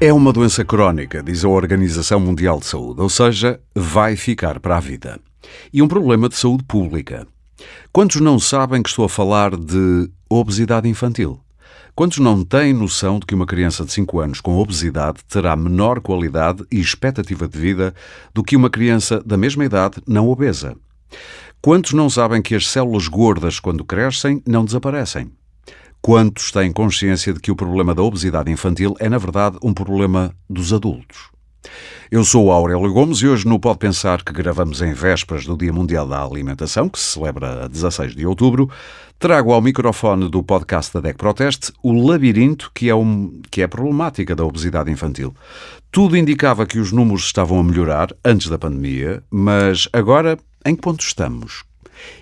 É uma doença crónica, diz a Organização Mundial de Saúde, ou seja, vai ficar para a vida. E um problema de saúde pública. Quantos não sabem que estou a falar de obesidade infantil? Quantos não têm noção de que uma criança de 5 anos com obesidade terá menor qualidade e expectativa de vida do que uma criança da mesma idade não obesa? Quantos não sabem que as células gordas, quando crescem, não desaparecem? Quantos têm consciência de que o problema da obesidade infantil é, na verdade, um problema dos adultos? Eu sou o Aurélio Gomes e hoje no Pode Pensar, que gravamos em vésperas do Dia Mundial da Alimentação, que se celebra a 16 de outubro, trago ao microfone do podcast da DEC Proteste o labirinto que é a problemática da obesidade infantil. Tudo indicava que os números estavam a melhorar antes da pandemia, mas agora, em que ponto estamos?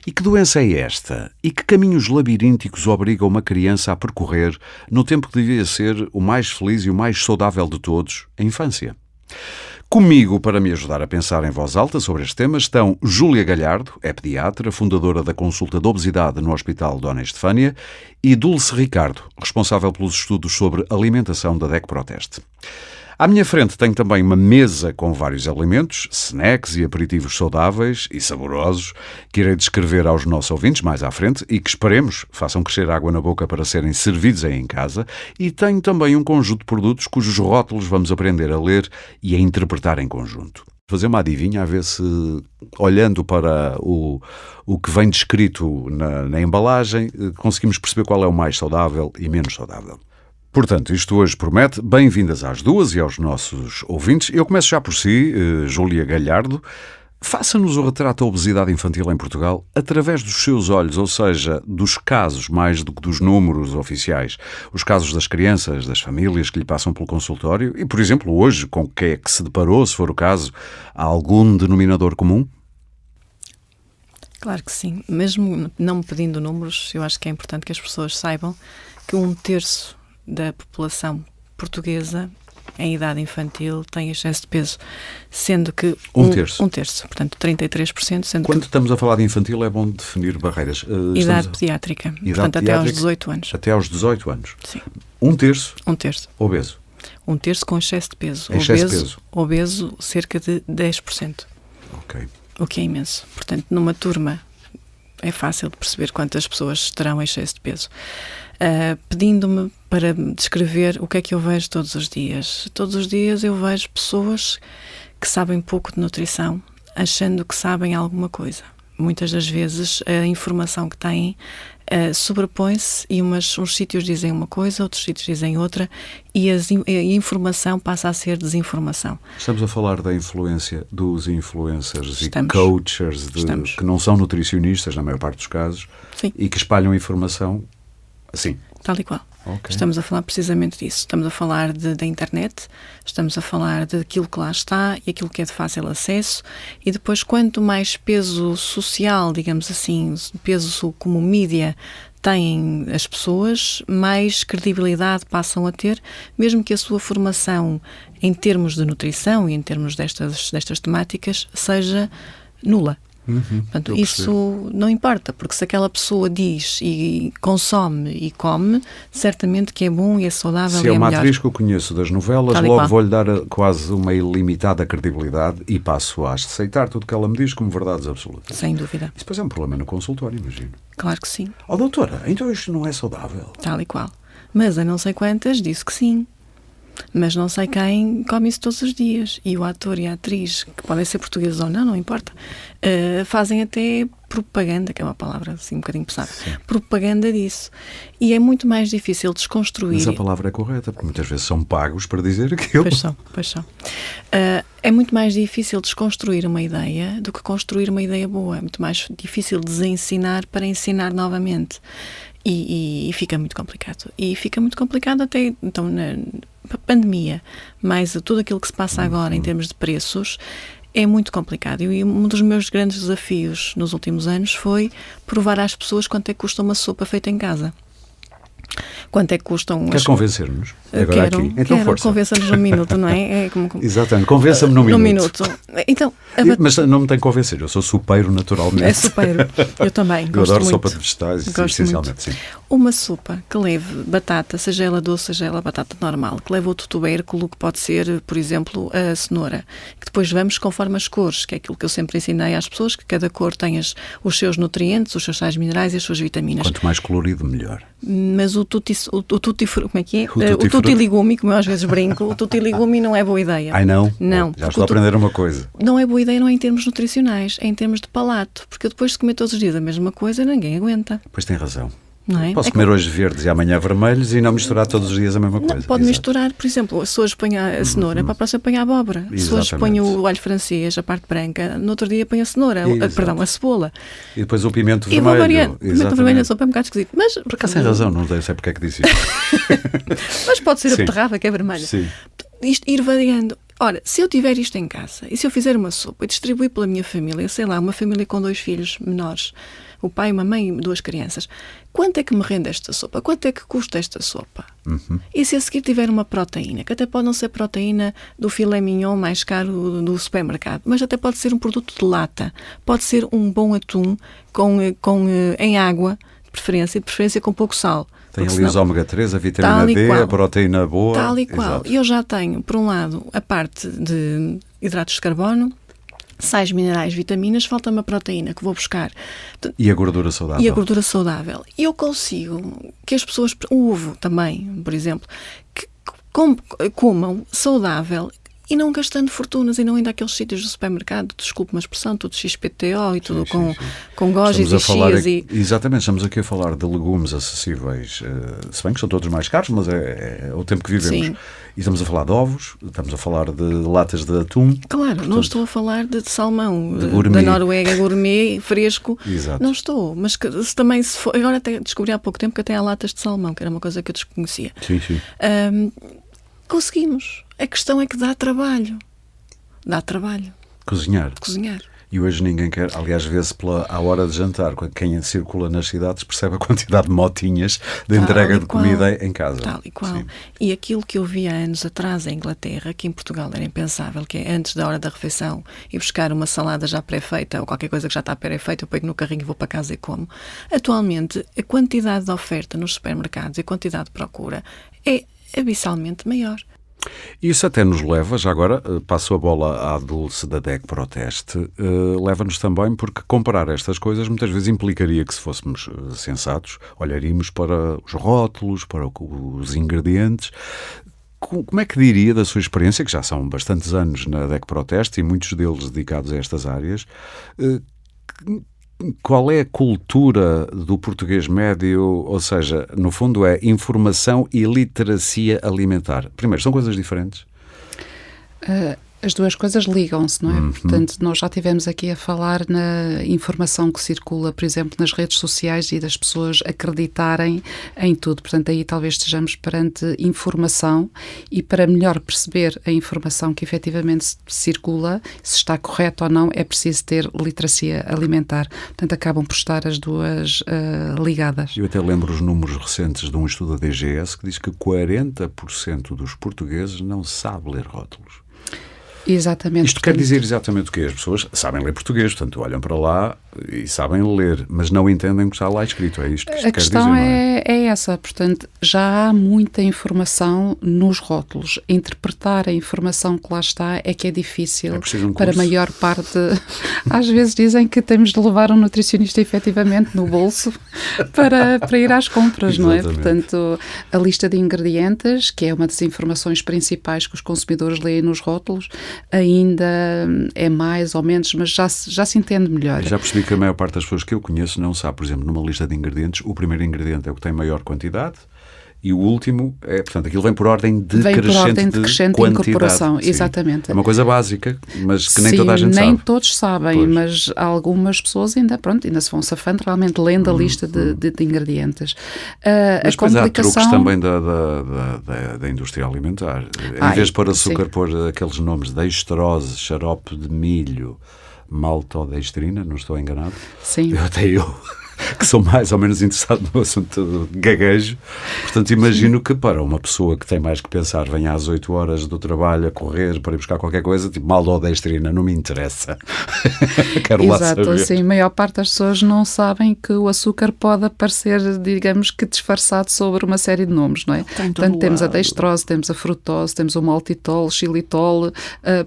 E que doença é esta? E que caminhos labirínticos obriga uma criança a percorrer no tempo que devia ser o mais feliz e o mais saudável de todos, a infância? Comigo, para me ajudar a pensar em voz alta sobre este tema, estão Júlia Galhardo, é pediatra, fundadora da consulta de obesidade no Hospital Dona Estefânia, e Dulce Ricardo, responsável pelos estudos sobre alimentação da DEC Proteste. À minha frente tenho também uma mesa com vários alimentos, snacks e aperitivos saudáveis e saborosos, que irei descrever aos nossos ouvintes mais à frente e que esperemos façam crescer água na boca para serem servidos aí em casa. E tenho também um conjunto de produtos cujos rótulos vamos aprender a ler e a interpretar em conjunto. Fazer uma adivinha, a ver se, olhando para o que vem descrito na embalagem, conseguimos perceber qual é o mais saudável e menos saudável. Portanto, isto hoje promete. Bem-vindas às duas e aos nossos ouvintes. Eu começo já por si, Júlia Galhardo. Faça-nos o retrato da obesidade infantil em Portugal através dos seus olhos, ou seja, dos casos mais do que dos números oficiais. Os casos das crianças, das famílias que lhe passam pelo consultório e, por exemplo, hoje, com o que é que se deparou, se for o caso, há algum denominador comum? Claro que sim. Mesmo não me pedindo números, eu acho que é importante que as pessoas saibam que 1/3 da população portuguesa em idade infantil tem excesso de peso, sendo que... Um terço, portanto 33%. Sendo Quando estamos a falar de infantil é bom definir barreiras. Idade pediátrica, portanto até aos 18 anos. Até aos 18 anos? Sim. 1/3? 1/3. Obeso? 1/3 com excesso de peso. Obeso cerca de 10%. Ok. O que é imenso. Portanto, numa turma é fácil de perceber quantas pessoas terão excesso de peso. Pedindo-me para descrever o que é que eu vejo todos os dias. Todos os dias eu vejo pessoas que sabem pouco de nutrição, achando que sabem alguma coisa. Muitas das vezes a informação que têm sobrepõe-se e uns sítios dizem uma coisa, outros sítios dizem outra e a informação passa a ser desinformação. Estamos a falar da influência dos influencers e coaches que não são nutricionistas, na maior parte dos casos, sim, e que espalham informação assim. Tal e qual. Okay. Estamos a falar precisamente disso. Estamos a falar da internet, estamos a falar daquilo que lá está e aquilo que é de fácil acesso e depois quanto mais peso social, digamos assim, peso como mídia têm as pessoas, mais credibilidade passam a ter, mesmo que a sua formação em termos de nutrição e em termos destas temáticas seja nula. Portanto, isso não importa, porque se aquela pessoa diz e consome e come, certamente que é bom e é saudável. Se e é uma melhor. Atriz que eu conheço das novelas, logo vou-lhe dar quase uma ilimitada credibilidade e passo a aceitar tudo o que ela me diz como verdades absolutas. Sem dúvida. Isso depois é um problema no consultório, imagino. Claro que sim. Oh, doutora, então isto não é saudável? Tal e qual. Mas a não sei quantas disse que sim. Mas não sei quem come isso todos os dias. E o ator e a atriz, que podem ser portugueses ou não, não importa, fazem até propaganda, que é uma palavra assim um bocadinho pesada, propaganda disso. E é muito mais difícil desconstruir... Mas a palavra é correta, porque muitas vezes são pagos para dizer aquilo. Pois são. É muito mais difícil desconstruir uma ideia do que construir uma ideia boa. É muito mais difícil desensinar para ensinar novamente. E fica muito complicado. E fica muito complicado até, então, na pandemia, mas tudo aquilo que se passa agora em termos de preços é muito complicado. E um dos meus grandes desafios nos últimos anos foi provar às pessoas quanto é que custa uma sopa feita em casa. Quanto é que custam? Quer convencer-nos? Agora Quero, aqui. Então, força. Convença-nos num minuto, não é? Exatamente, convença-me num minuto. Então, Mas não me tem que convencer, eu sou sopeiro naturalmente. É sopeiro, eu também. Eu adoro muito. sopa de vegetais, essencialmente, sim. Uma sopa que leve batata, seja ela doce, seja ela batata normal, que leve outro tubérculo, que pode ser, por exemplo, a cenoura, que depois vamos conforme as cores, que é aquilo que eu sempre ensinei às pessoas, que cada cor tem os seus nutrientes, os seus sais minerais e as suas vitaminas. Quanto mais colorido, melhor. Mas o tutti como é que é? O tutti ligumi, como eu às vezes brinco, o tutti ligumi não é boa ideia. Ai não? Não. Já estou a aprender uma coisa. Não é boa ideia, não é em termos nutricionais, é em termos de palato, porque depois de comer todos os dias a mesma coisa, ninguém aguenta. Pois tem razão. Não é? Posso comer hoje verdes e amanhã vermelhos e não misturar todos os dias a mesma coisa. Pode misturar, por exemplo, se hoje põe a cenoura, para a próxima põe a abóbora. Se hoje põe o alho francês, a parte branca, no outro dia põe a cenoura, perdão, a cebola. E depois o pimento vermelho. E vou variando. O pimento vermelho é sopa um bocado esquisito. Mas, por acaso tem razão, não sei porque é que disse isso. Mas pode ser a beterraba, que é vermelha. Sim. Isto, ir variando. Ora, se eu tiver isto em casa e se eu fizer uma sopa e distribuir pela minha família, sei lá, uma família com 2 filhos menores, o pai, uma mãe e 2 crianças, quanto é que me rende esta sopa? Quanto é que custa esta sopa? E se a seguir tiver uma proteína, que até pode não ser proteína do filé mignon mais caro do supermercado, mas até pode ser um produto de lata, pode ser um bom atum em água, de preferência com pouco sal. Tem ali os ômega 3, a vitamina D, a proteína boa. Tal e qual. E eu já tenho, por um lado, a parte de hidratos de carbono, sais minerais, vitaminas, falta-me a proteína que vou buscar. E a gordura saudável. E eu consigo que as pessoas, o ovo também, por exemplo, que comam saudável e não gastando fortunas e não indo àqueles sítios do supermercado, desculpe uma expressão, tudo XPTO e tudo com gojis e chias. Exatamente, estamos aqui a falar de legumes acessíveis, se bem que são todos mais caros, mas é o tempo que vivemos. Sim. E estamos a falar de ovos, estamos a falar de latas de atum. Claro, portanto, não estou a falar de salmão, da Noruega, gourmet, fresco. Exato. Não estou, mas se for, agora até descobri há pouco tempo que até há latas de salmão, que era uma coisa que eu desconhecia. Sim. Conseguimos. A questão é que dá trabalho. Dá trabalho. Cozinhar. E hoje ninguém quer, aliás, vê-se à hora de jantar, quem circula nas cidades percebe a quantidade de motinhas de entrega de comida em casa. Tal e qual. Sim. E aquilo que eu vi há anos atrás em Inglaterra, que em Portugal era impensável, que é antes da hora da refeição ir buscar uma salada já pré-feita ou qualquer coisa que já está pré-feita, eu pego no carrinho e vou para casa e como. Atualmente, a quantidade de oferta nos supermercados e a quantidade de procura é abissalmente maior. Isso até nos leva, já agora passo a bola à Dulce da DEC Proteste, leva-nos também porque comparar estas coisas muitas vezes implicaria que, se fôssemos sensatos, olharíamos para os rótulos, para os ingredientes. Como é que diria, da sua experiência, que já são bastantes anos na DEC Proteste e muitos deles dedicados a estas áreas, qual é a cultura do português médio? Ou seja, no fundo é informação e literacia alimentar. Primeiro, são coisas diferentes? As duas coisas ligam-se, não é? Portanto, nós já estivemos aqui a falar na informação que circula, por exemplo, nas redes sociais e das pessoas acreditarem em tudo. Portanto, aí talvez estejamos perante informação e para melhor perceber a informação que efetivamente circula, se está correta ou não, é preciso ter literacia alimentar. Portanto, acabam por estar as duas ligadas. Eu até lembro os números recentes de um estudo da DGS que diz que 40% dos portugueses não sabe ler rótulos. Exatamente. Isto quer dizer exatamente o quê? As pessoas sabem ler português, portanto olham para lá e sabem ler, mas não entendem o que está lá escrito. É isto que isto quer dizer, não é? A questão é essa. Portanto, já há muita informação nos rótulos. Interpretar a informação que lá está é que é difícil. É preciso um curso. Para a maior parte. Às vezes dizem que temos de levar um nutricionista efetivamente no bolso para ir às compras, não é? Portanto, a lista de ingredientes, que é uma das informações principais que os consumidores leem nos rótulos, ainda é mais ou menos, mas já se entende melhor. Já percebi que a maior parte das pessoas que eu conheço não sabe, por exemplo, numa lista de ingredientes, o primeiro ingrediente é o que tem maior quantidade e o último é, portanto, aquilo vem por ordem decrescente de incorporação. Sim. Exatamente. É uma coisa básica, mas que nem toda a gente sabe. Nem todos sabem, pois. Mas algumas pessoas ainda se vão safando realmente lendo a lista de ingredientes. Mas depois há truques também da indústria alimentar. Em vez de pôr açúcar, pôr aqueles nomes de dextrose, xarope de milho, maltodextrina, não estou enganado? Sim. Até eu que sou mais ou menos interessado no assunto de gaguejo. Portanto, imagino que para uma pessoa que tem mais que pensar, venha às 8 horas do trabalho a correr para ir buscar qualquer coisa, tipo maltodextrina, não me interessa. Quero lá saber. Exato, sim. A maior parte das pessoas não sabem que o açúcar pode aparecer, digamos que disfarçado sobre uma série de nomes, não é? Portanto, temos a dextrose, temos a frutose, temos o maltitol, xilitol,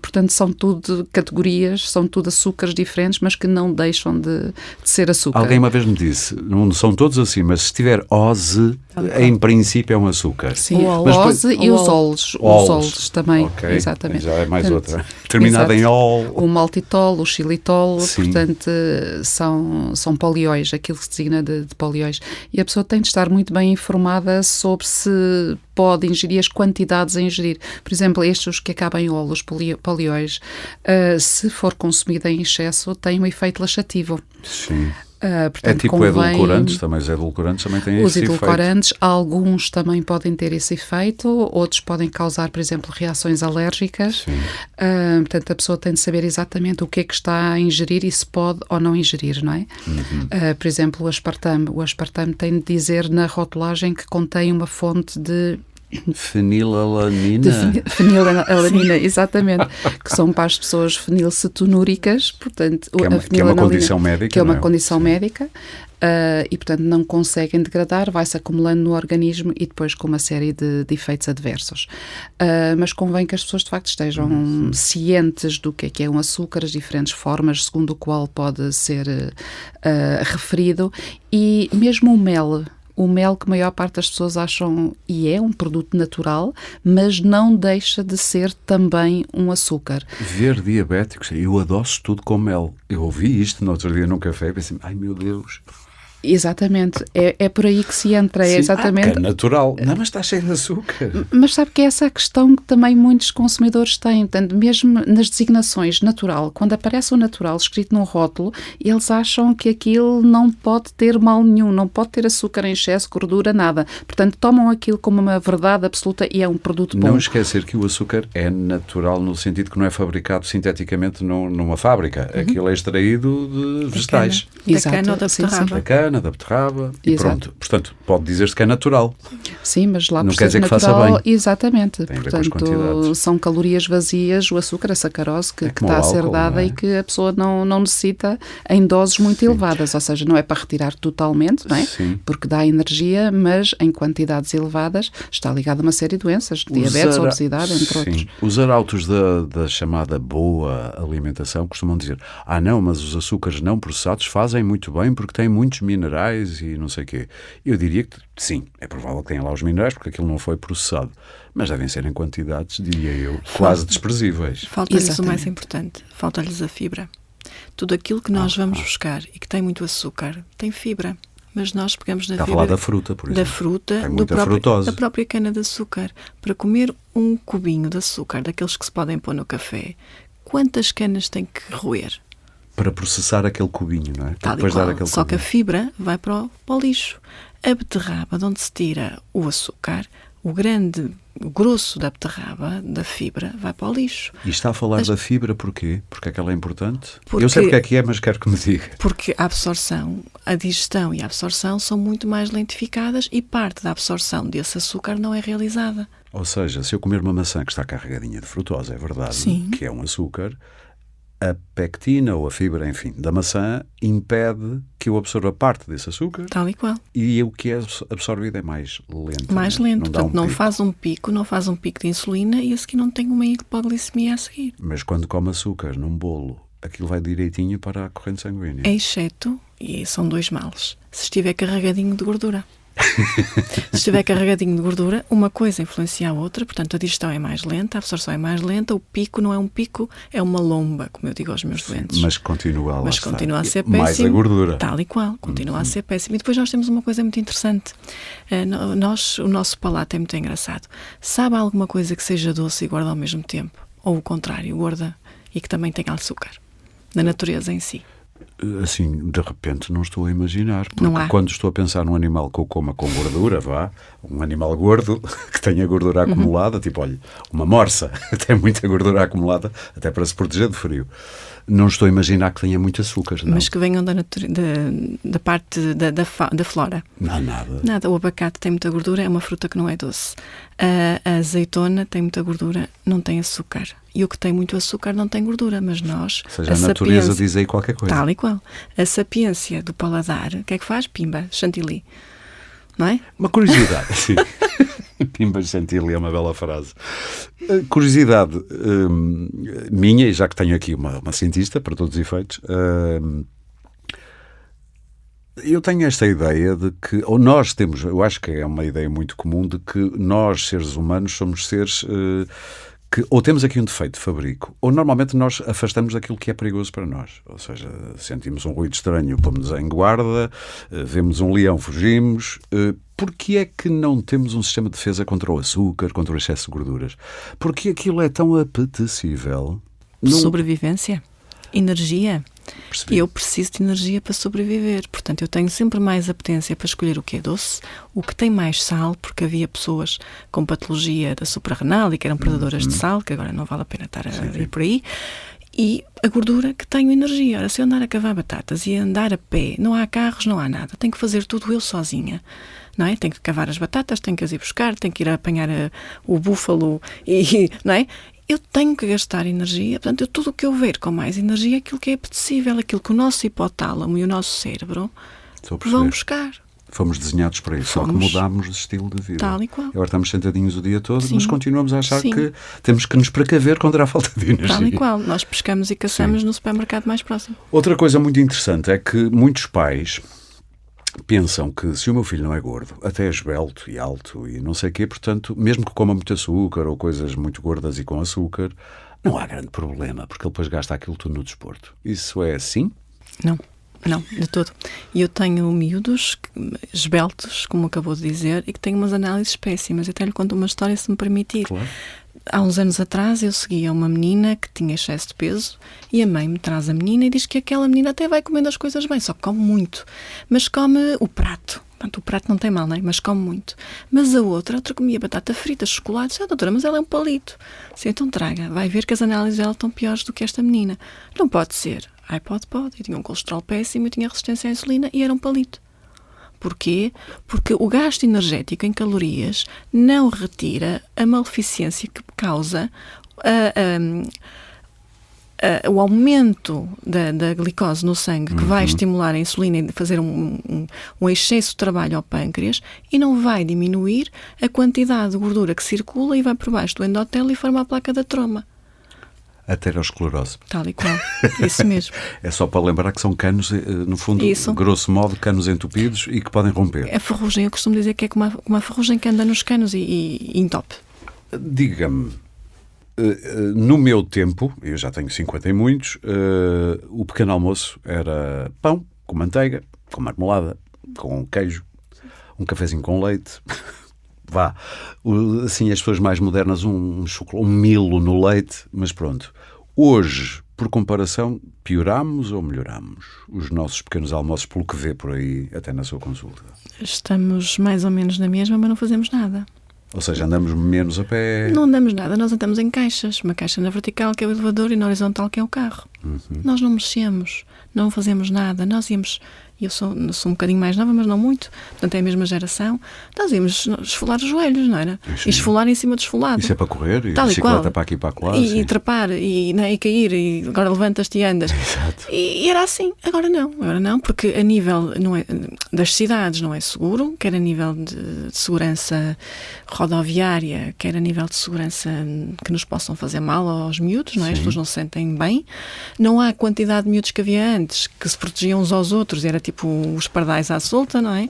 portanto, são tudo categorias, são tudo açúcares diferentes, mas que não deixam de ser açúcar. Alguém uma vez me disse, não são todos assim, mas se tiver OSE, em princípio é um açúcar. Sim, o OSE e os OLs. Os OLs também, okay. Exatamente. Já é mais outra. Terminada em OL. O maltitol, o xilitol, sim. Portanto, são polióis, aquilo que se designa de polióis. E a pessoa tem de estar muito bem informada sobre se pode ingerir, as quantidades a ingerir. Por exemplo, estes que acabam em OL, os polióis, se for consumido em excesso, tem um efeito laxativo. Sim. Portanto, é tipo edulcorantes, também os edulcorantes também têm esse efeito. Os edulcorantes, alguns também podem ter esse efeito, outros podem causar, por exemplo, reações alérgicas. Portanto, a pessoa tem de saber exatamente o que é que está a ingerir e se pode ou não ingerir, não é? Por exemplo, o aspartame. O aspartame tem de dizer na rotulagem que contém uma fonte de fenilalanina. Fenilalanina, exatamente. Que são para as pessoas fenilcetonúricas, portanto, que é uma condição médica. Que é uma condição médica. E, portanto, não conseguem degradar, vai-se acumulando no organismo e depois com uma série de efeitos adversos. Mas convém que as pessoas, de facto, estejam cientes do que é um açúcar, as diferentes formas segundo o qual pode ser referido, e mesmo o mel que a maior parte das pessoas acham e é um produto natural, mas não deixa de ser também um açúcar. Ver diabéticos, eu adoço tudo com mel. Eu ouvi isto no outro dia num café e pensei, ai meu Deus... Exatamente, é por aí que se entra. Sim, é exatamente. Que é natural. Não, mas está cheio de açúcar. Mas sabe que é essa a questão que também muitos consumidores têm. Portanto, mesmo nas designações natural, quando aparece o natural escrito num rótulo, eles acham que aquilo não pode ter mal nenhum, não pode ter açúcar em excesso, gordura, nada. Portanto, tomam aquilo como uma verdade absoluta e é um produto bom. Não esquecer que o açúcar é natural no sentido que não é fabricado sinteticamente numa fábrica. Aquilo é extraído de vegetais. Da cana ou da beterraba. Da beterraba e pronto. Portanto, pode dizer-se que é natural. Sim, mas lá não por quer dizer natural, que faça bem. Exatamente. Tem Portanto, são calorias vazias, o açúcar, a sacarose que está a ser dada e que a pessoa não necessita em doses muito elevadas. Ou seja, não é para retirar totalmente, não é? Sim. Porque dá energia, mas em quantidades elevadas está ligado a uma série de doenças, diabetes, obesidade, entre outros. Os arautos da chamada boa alimentação costumam dizer, não, mas os açúcares não processados fazem muito bem porque têm muitos minerais e não sei o quê. Eu diria que sim, é provável que tenha lá os minerais porque aquilo não foi processado, mas devem ser em quantidades, diria eu, quase desprezíveis. Falta-lhes o mais importante, falta-lhes a fibra. Tudo aquilo que nós vamos buscar e que tem muito açúcar tem fibra, mas nós pegamos na fibra... Está a falar da fruta, por exemplo. Da fruta, da própria cana-de-açúcar. Para comer um cubinho de açúcar, daqueles que se podem pôr no café, quantas canas tem que roer? Para processar aquele cubinho, não é? Para depois dar aquele só cubinho. Que a fibra vai para o lixo. A beterraba, de onde se tira o açúcar, o grosso da beterraba, da fibra, vai para o lixo. E está a falar da fibra porquê? Porque é que ela é importante? Eu sei porque é, mas quero que me diga. Porque a absorção, a digestão e a absorção são muito mais lentificadas e parte da absorção desse açúcar não é realizada. Ou seja, se eu comer uma maçã que está carregadinha de frutose, é verdade, sim, que é um açúcar, a pectina ou a fibra, enfim, da maçã impede que eu absorva parte desse açúcar. Tal e qual. E o que é absorvido é mais lento. Mais lento, portanto não faz um pico de insulina e a seguir não tem uma hipoglicemia a seguir. Mas quando come açúcar num bolo, aquilo vai direitinho para a corrente sanguínea. Exceto, e são dois males, se estiver carregadinho de gordura. Se estiver carregadinho de gordura, uma coisa influencia a outra, portanto a digestão é mais lenta, a absorção é mais lenta, o pico não é um pico, é uma lomba, como eu digo aos meus doentes. Mas continua a ser péssimo. Mais a gordura. Tal e qual, continua a ser péssimo. E depois nós temos uma coisa muito interessante. O nosso palato é muito engraçado. Sabe alguma coisa que seja doce e gorda ao mesmo tempo? Ou o contrário, gorda e que também tenha açúcar? Na natureza em si. Assim, de repente não estou a imaginar, porque quando estou a pensar num animal que eu coma com gordura, um animal gordo que tenha gordura acumulada, tipo, olha, uma morsa tem muita gordura acumulada até para se proteger do frio. Não estou a imaginar que tenha muito açúcar, não. Mas que venham da parte da flora. Não, nada. Nada. O abacate tem muita gordura, é uma fruta que não é doce. A azeitona tem muita gordura, não tem açúcar. E o que tem muito açúcar não tem gordura, mas nós... Ou seja, a natureza diz aí qualquer coisa. Tal e qual. A sapiência do paladar, o que é que faz? Pimba, chantilly. Não é? Uma curiosidade, sim. Pimba chantilly é uma bela frase. Curiosidade minha, e já que tenho aqui uma cientista, para todos os efeitos, eu tenho esta ideia de que, ou nós temos, eu acho que é uma ideia muito comum, de que nós, seres humanos, somos seres que ou temos aqui um defeito de fabrico, ou normalmente nós afastamos daquilo que é perigoso para nós. Ou seja, sentimos um ruído estranho, pomos-nos em guarda, vemos um leão, fugimos. Porquê é que não temos um sistema de defesa contra o açúcar, contra o excesso de gorduras? Porque aquilo é tão apetecível. Sobrevivência, energia. Percebi. Eu preciso de energia para sobreviver. Portanto, eu tenho sempre mais apetência para escolher o que é doce, o que tem mais sal, porque havia pessoas com patologia da suprarrenal e que eram predadoras de sal, que agora não vale a pena estar a ir por aí. E a gordura que tenho energia. Ora, se eu andar a cavar batatas e andar a pé, não há carros, não há nada. Tenho que fazer tudo eu sozinha. Não é? Tenho que cavar as batatas, tenho que as ir buscar, tenho que ir apanhar o búfalo, não é? Eu tenho que gastar energia, portanto, tudo o que eu ver com mais energia é aquilo que é apetecível, aquilo que o nosso hipotálamo e o nosso cérebro vão buscar. Fomos desenhados para isso, só que mudámos de estilo de vida. Tal e qual. Agora estamos sentadinhos o dia todo, mas continuamos a achar Sim. que temos que nos precaver contra a falta de energia. Tal e qual. Nós pescamos e caçamos no supermercado mais próximo. Outra coisa muito interessante é que muitos pais pensam que se o meu filho não é gordo, até é esbelto e alto e não sei o quê, portanto, mesmo que coma muito açúcar ou coisas muito gordas e com açúcar, não há grande problema, porque ele depois gasta aquilo tudo no desporto. Isso é assim? Não, de todo. E eu tenho miúdos esbeltos, como acabou de dizer, e que têm umas análises péssimas. Eu até lhe conto uma história, se me permitir. Claro. Há uns anos atrás eu seguia uma menina que tinha excesso de peso e a mãe me traz a menina e diz que aquela menina até vai comendo as coisas bem, só que come muito. Mas come o prato. Portanto, o prato não tem mal, não é? Mas come muito. Mas a outra comia batata frita, chocolate. Disse, doutora, mas ela é um palito. Sim, então traga. Vai ver que as análises dela estão piores do que esta menina. Não pode ser. Ai, pode. Eu tinha um colesterol péssimo, eu tinha resistência à insulina e era um palito. Porquê? Porque o gasto energético em calorias não retira a maleficência que causa o aumento da glicose no sangue, que vai estimular a insulina e fazer um excesso de trabalho ao pâncreas, e não vai diminuir a quantidade de gordura que circula e vai por baixo do endotélio e forma a placa da troma. Aterosclerose. Tal e qual. Isso mesmo. É só para lembrar que são canos, no fundo, grosso modo, canos entupidos e que podem romper. A ferrugem, eu costumo dizer que é como uma ferrugem que anda nos canos e entope. Diga-me, no meu tempo, eu já tenho 50 e muitos, o pequeno almoço era pão com manteiga, com marmelada, com queijo, um cafezinho com leite... Vá, assim as pessoas mais modernas, um chocolate, um Milo no leite, mas pronto. Hoje, por comparação, pioramos ou melhoramos os nossos pequenos almoços, pelo que vê por aí, até na sua consulta? Estamos mais ou menos na mesma, mas não fazemos nada. Ou seja, andamos menos a pé? Não andamos nada, nós andamos em caixas. Uma caixa na vertical, que é o elevador, e na horizontal, que é o carro. Nós não mexemos, não fazemos nada. Nós íamos... Eu sou um bocadinho mais nova, mas não muito. Portanto, é a mesma geração. Nós íamos esfolar os joelhos, não era? Sim. E esfolar em cima do esfolado. Isso é para correr? E tal bicicleta e para aqui e para lá? E trepar, e cair, e agora levantas-te e andas. Exato. E era assim. Agora não, porque a nível das cidades não é seguro, quer a nível de segurança rodoviária, quer a nível de segurança que nos possam fazer mal aos miúdos, não é? As pessoas não se sentem bem. Não há a quantidade de miúdos que havia antes, que se protegiam uns aos outros, era tipo os pardais à solta, não é?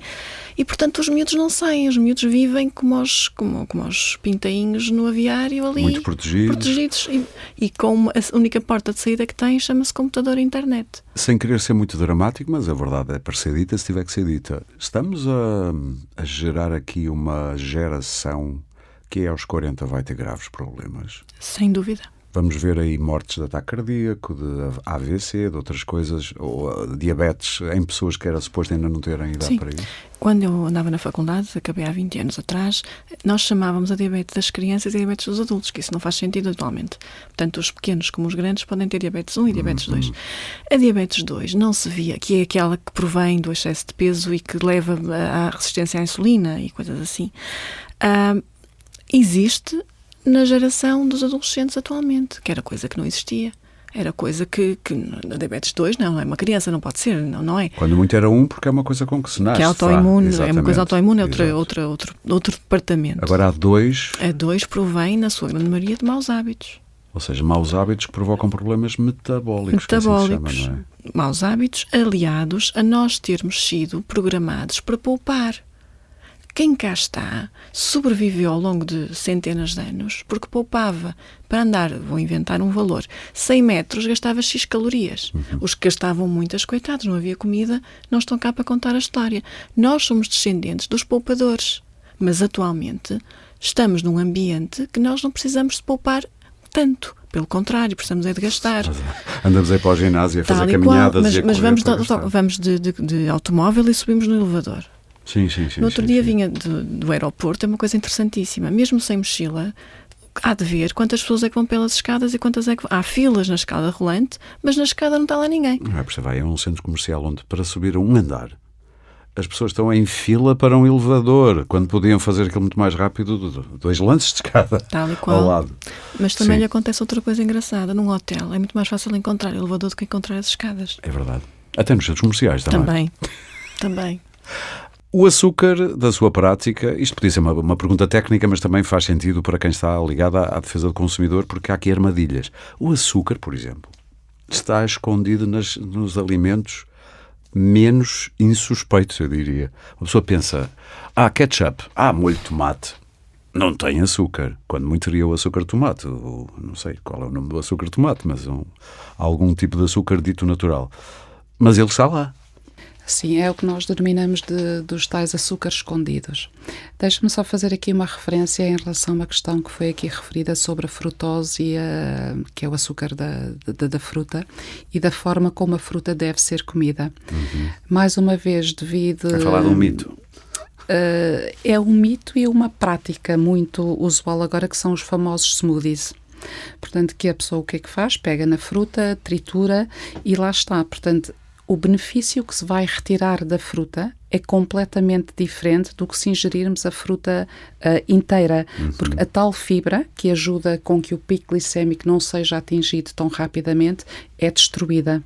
E, portanto, os miúdos não saem, os miúdos vivem como os pintainhos no aviário ali. Muito protegidos. E com a única porta de saída que têm chama-se computador e internet. Sem querer ser muito dramático, mas a verdade é para ser dita se tiver que ser dita. Estamos a gerar aqui uma geração que aos 40 vai ter graves problemas. Sem dúvida. Vamos ver aí mortes de ataque cardíaco, de AVC, de outras coisas, ou diabetes em pessoas que era suposto ainda não terem idade para isso. Quando eu andava na faculdade, acabei há 20 anos atrás, nós chamávamos a diabetes das crianças e a diabetes dos adultos, que isso não faz sentido atualmente. Portanto, os pequenos como os grandes podem ter diabetes 1 e diabetes 2. A diabetes 2 não se via, que é aquela que provém do excesso de peso e que leva à resistência à insulina e coisas assim. Existe na geração dos adolescentes atualmente, que era coisa que não existia. Era coisa que a diabetes 2 não é uma criança, não pode ser, não é? Quando muito era 1, porque é uma coisa com que se nasce. Que é autoimune, é uma coisa autoimune, é outro departamento. Agora há 2. A 2 provém, na sua grande maioria, de maus hábitos. Ou seja, maus hábitos que provocam problemas metabólicos. Metabólicos. Que assim se chama, não é? Maus hábitos aliados a nós termos sido programados para poupar. Quem cá está sobreviveu ao longo de centenas de anos porque poupava. Para andar, vou inventar um valor, 100 metros gastava X calorias. Os que gastavam muitas, coitados, não havia comida, não estão cá para contar a história. Nós somos descendentes dos poupadores, mas atualmente estamos num ambiente que nós não precisamos de poupar tanto. Pelo contrário, precisamos é de gastar. Andamos aí para o ginásio a fazer caminhadas e a mas correr, vamos de automóvel e subimos no elevador. Sim. No outro dia vinha do aeroporto, é uma coisa interessantíssima. Mesmo sem mochila, há de ver quantas pessoas é que vão pelas escadas e quantas é que... Há filas na escada rolante, mas na escada não está lá ninguém. Não é, porque você vai a um centro comercial onde, para subir a um andar, as pessoas estão em fila para um elevador, quando podiam fazer aquilo muito mais rápido, 2 lances de escada tal e qual. ao lado. Mas também lhe acontece outra coisa engraçada. Num hotel é muito mais fácil encontrar elevador do que encontrar as escadas. É verdade. Até nos centros comerciais também. Também. O açúcar da sua prática, isto podia ser uma pergunta técnica, mas também faz sentido para quem está ligado à defesa do consumidor, porque há aqui armadilhas. O açúcar, por exemplo, está escondido nos alimentos menos insuspeitos, eu diria. Uma pessoa pensa, ketchup, molho de tomate, não tem açúcar. Quando muito teria o açúcar de tomate, não sei qual é o nome do açúcar de tomate, mas algum tipo de açúcar dito natural. Mas ele está lá. Sim, é o que nós denominamos dos tais açúcares escondidos. Deixe-me só fazer aqui uma referência em relação a uma questão que foi aqui referida sobre a frutose, que é o açúcar da fruta, e da forma como a fruta deve ser comida. Mais uma vez, devido... É falar de um mito. É um mito e uma prática muito usual agora, que são os famosos smoothies. Portanto, que a pessoa o que é que faz? Pega na fruta, tritura e lá está. Portanto, o benefício que se vai retirar da fruta é completamente diferente do que se ingerirmos a fruta inteira, porque a tal fibra que ajuda com que o pico glicémico não seja atingido tão rapidamente é destruída.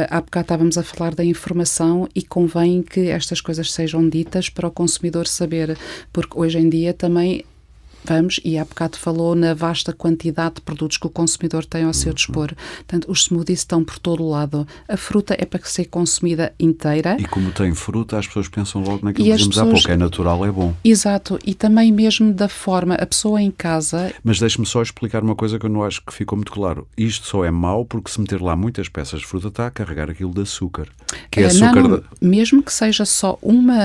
Há bocado estávamos a falar da informação e convém que estas coisas sejam ditas para o consumidor saber, porque hoje em dia também e há bocado falou na vasta quantidade de produtos que o consumidor tem ao seu dispor. Portanto, os smoothies estão por todo o lado. A fruta é para ser consumida inteira. E como tem fruta, as pessoas pensam logo naquilo que dizemos há pouco. É natural, é bom. Exato. E também mesmo da forma, a pessoa em casa... Mas deixe-me só explicar uma coisa que eu não acho que ficou muito claro. Isto só é mau porque se meter lá muitas peças de fruta está a carregar aquilo de açúcar. Que é açúcar... Não, mesmo que seja só uma,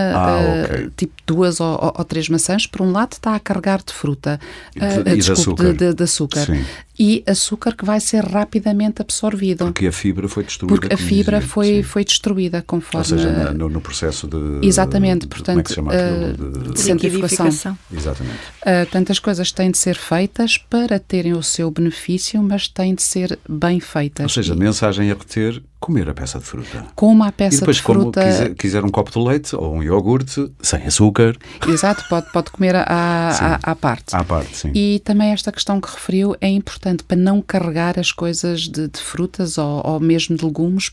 tipo 2 ou 3 maçãs, por um lado está a carregar de fruta. De açúcar. Sim. E açúcar que vai ser rapidamente absorvido. Porque a fibra foi destruída. Porque a fibra foi destruída conforme... Ou seja, no processo de... Exatamente, portanto... Como é que se chama aquilo? De centrifugação. Exatamente. Portanto, as coisas têm de ser feitas para terem o seu benefício, mas têm de ser bem feitas. Ou seja, a mensagem é reter comer a peça de fruta. Como a peça de fruta... E depois, como quiser um copo de leite ou um iogurte, sem açúcar... Exato, pode comer à parte. À parte, sim. E também esta questão que referiu é importante para não carregar as coisas de frutas ou mesmo de legumes.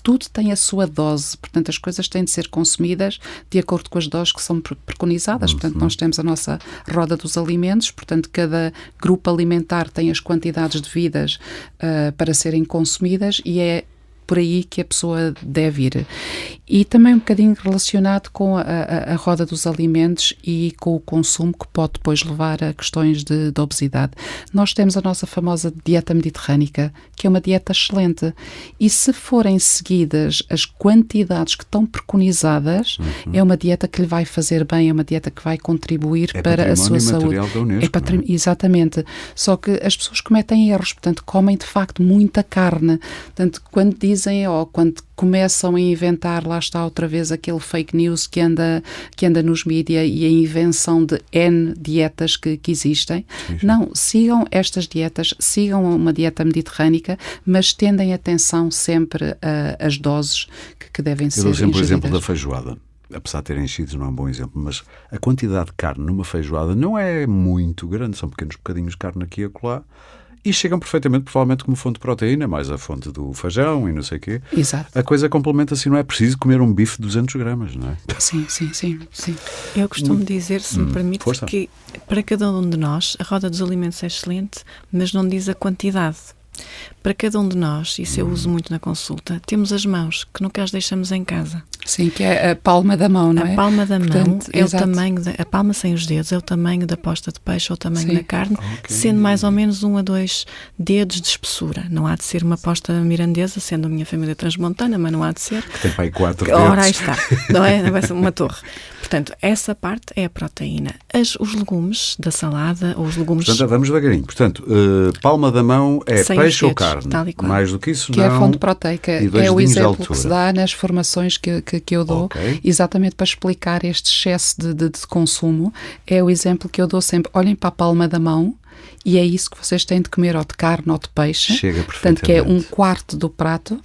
Tudo tem a sua dose, portanto as coisas têm de ser consumidas de acordo com as doses que são preconizadas. Portanto, nós temos a nossa roda dos alimentos, portanto cada grupo alimentar tem as quantidades devidas para serem consumidas e é por aí que a pessoa deve ir. E também um bocadinho relacionado com a roda dos alimentos e com o consumo que pode depois levar a questões de obesidade. Nós temos a nossa famosa dieta mediterrânica, que é uma dieta excelente. E se forem seguidas as quantidades que estão preconizadas, é uma dieta que lhe vai fazer bem, é uma dieta que vai contribuir para a sua saúde. Da Unesco, exatamente. Só que as pessoas cometem erros, portanto, comem de facto muita carne. Portanto, quando dizem ou quando começam a inventar, lá está outra vez aquele fake news que anda nos mídia e a invenção de N dietas que existem. Sim. Não, sigam estas dietas, sigam uma dieta mediterrânica, mas tendem atenção sempre às doses que devem ser ingeridas. Eu dou sempre o exemplo da feijoada. Apesar de terem enchidos, não é um bom exemplo, mas a quantidade de carne numa feijoada não é muito grande, são pequenos bocadinhos de carne aqui e acolá, e chegam perfeitamente, provavelmente, como fonte de proteína, mais a fonte do feijão e não sei o quê. Exato. A coisa complementa-se, não é preciso comer um bife de 200 gramas, não é? Sim. Eu costumo dizer, se me permite, Força. que para cada um de nós a roda dos alimentos é excelente, mas não diz a quantidade. Para cada um de nós, isso eu uso muito na consulta, temos as mãos, que nunca as deixamos em casa. Sim, que é a palma da mão, não é? A palma da mão é exato. o tamanho, a palma sem os dedos, é o tamanho da posta de peixe ou o tamanho da carne, sendo mais ou menos 1 a 2 dedos de espessura. Não há de ser uma posta mirandesa, sendo a minha família transmontana, mas não há de ser. Que tem para aí 4 dedos. Ora, aí está, não é? Vai ser uma torre. Portanto, essa parte é a proteína. Os legumes da salada, ou os legumes... Portanto, vamos devagarinho. Portanto, palma da mão é sem peixe ou dedos, carne? tal e qual. Mais do que isso, que não. é a fonte proteica. E 2 É o dedinhos de exemplo que altura. se dá nas formações que eu dou, exatamente para explicar este excesso de consumo. É o exemplo que eu dou sempre. Olhem para a palma da mão e é isso que vocês têm de comer, ou de carne ou de peixe. Chega Portanto, que é perfeitamente. 1/4 do prato.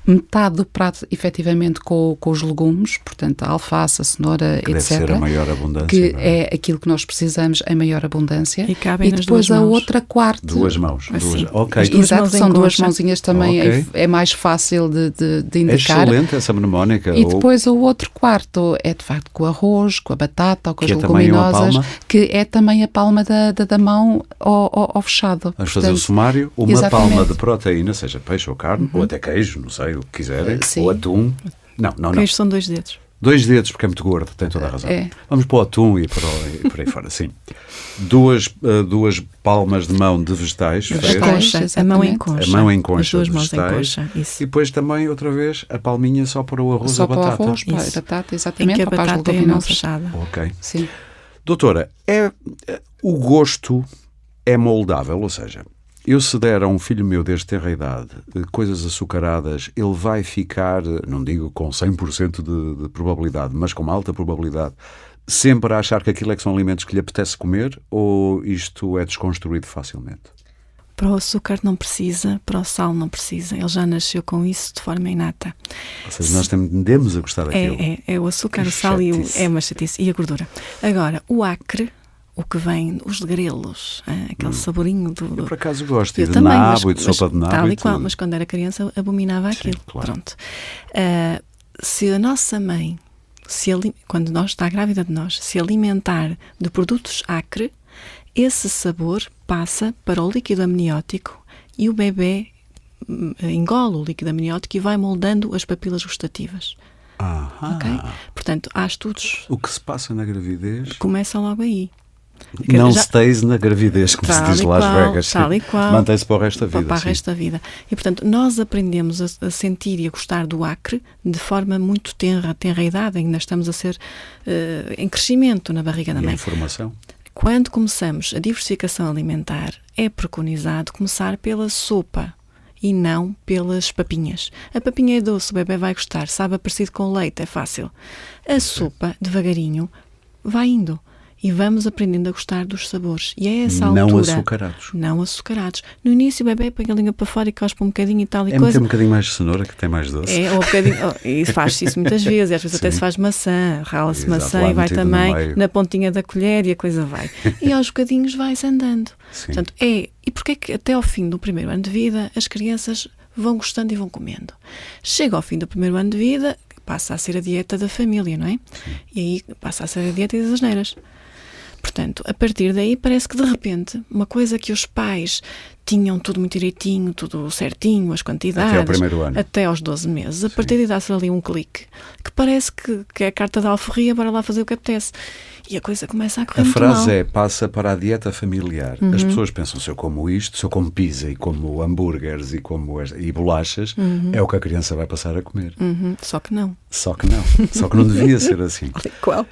Metade do prato, efetivamente, com os legumes, portanto, a alface, a cenoura, Que etc. deve ser a maior abundância. Que não é aquilo que nós precisamos em maior abundância. E cabem nas depois duas a mãos. outra quarta. 2 mãos. Assim. Ok. As duas Exato, mãos em são 2 coxa. mãozinhas também, Ok. é mais fácil de É indicar. excelente essa mnemónica. E depois o outro quarto é de facto com o arroz, com a batata ou com as Que é também uma leguminosas, palma? que é também a palma da mão ao fechado. Vamos fazer o sumário. Uma exatamente. palma de proteína, seja peixe ou carne, ou até queijo, não sei, o que quiserem, Sim. ou atum. Não. Queijo são 2 dedos. 2 dedos, porque é muito gordo, tem toda a razão. É. Vamos para o atum e por aí fora, sim. Duas palmas de mão de vegetais De A frescos. vegetais. concha, a mão em exatamente. concha. A mão em concha As duas de mãos em vegetais. concha. Isso. E depois também, outra vez, a palminha só para o arroz Só ou para o batata. arroz, para a Isso. batata, Em exatamente, que a ou para as batata é a mão leguminosas. fechada. Ok. Sim. Doutora, o gosto é moldável, ou seja, eu se der a um filho meu desde tenra idade coisas açucaradas, ele vai ficar, não digo com 100% de probabilidade, mas com uma alta probabilidade, sempre a achar que aquilo é que são alimentos que lhe apetece comer, ou isto é desconstruído facilmente? Para o açúcar não precisa, para o sal não precisa. Ele já nasceu com isso de forma inata. Ou seja, nós tendemos a gostar daquilo. É o açúcar, Que o sal chatice. é uma chatice. E a gordura. Agora, o acre, o que vem, os grelos, aquele saborinho do... Eu por acaso gosto, e Eu de também, nabo, e de sopa de nabo tal e e qual, tudo. mas quando era criança abominava aquilo. claro. Pronto. Se a nossa mãe, quando nós está grávida de nós, se alimentar de produtos acre, esse sabor passa para o líquido amniótico e o bebê engole o líquido amniótico e vai moldando as papilas gustativas. Ahá. Ok? Portanto, há estudos, O que se passa na gravidez começa logo aí. não Já- stays na gravidez, como se Tal diz e em Las qual, Vegas. tal e qual. Mantém-se para o resto da vida. Para o sim. resto da vida. E, portanto, nós aprendemos a sentir e a gostar do acre de forma muito tenra idade, ainda estamos a ser em crescimento na barriga da E a mãe. informação? Quando começamos a diversificação alimentar, é preconizado começar pela sopa e não pelas papinhas. A papinha é doce, o bebê vai gostar, sabe, parecido com leite, é fácil. A sopa, devagarinho, vai indo. E vamos aprendendo a gostar dos sabores. E é essa Não altura... açucarados. Não açucarados. No início o bebê põe a língua para fora e cospe um bocadinho e tal e É coisa. meter um bocadinho mais de cenoura, que tem mais doce. É, ou um bocadinho, e faz-se isso muitas vezes, e às vezes até Sim. se faz maçã, rala-se Exato, maçã lá e vai metido no também meio. na pontinha da colher e a coisa vai. E aos bocadinhos vai-se andando. Sim. Portanto, e porquê é que até ao fim do primeiro ano de vida as crianças vão gostando e vão comendo? Chega ao fim do primeiro ano de vida, passa a ser a dieta da família, não é? E aí passa a ser a dieta das asneiras. Portanto, a partir daí parece que de repente uma coisa que os pais tinham tudo muito direitinho, tudo certinho, as quantidades, até ao primeiro ano, até aos 12 meses, a partir daí dá-se ali um clique, que parece que é a carta da alforria, bora lá fazer o que apetece. E a coisa começa a correr muito mal. A frase é, passa para a dieta familiar. As pessoas pensam, se eu como isto, se eu como pizza e como hambúrgueres e bolachas, é o que a criança vai passar a comer. Só que não. Só que não. Só que não devia ser assim. Qual?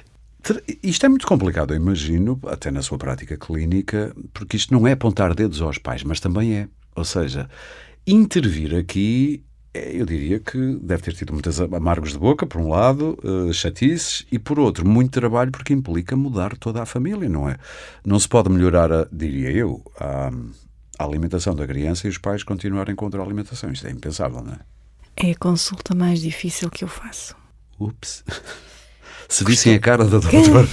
Isto é muito complicado, eu imagino, até na sua prática clínica, porque isto não é apontar dedos aos pais, mas também é. Ou seja, intervir aqui, eu diria que deve ter tido muitos amargos de boca, por um lado, chatices, e por outro, muito trabalho, porque implica mudar toda a família, não é? Não se pode melhorar, diria eu, a alimentação da criança e os pais continuarem contra a alimentação. Isto é impensável, não é? É a consulta mais difícil que eu faço. Ups. Se vissem a cara da doutora.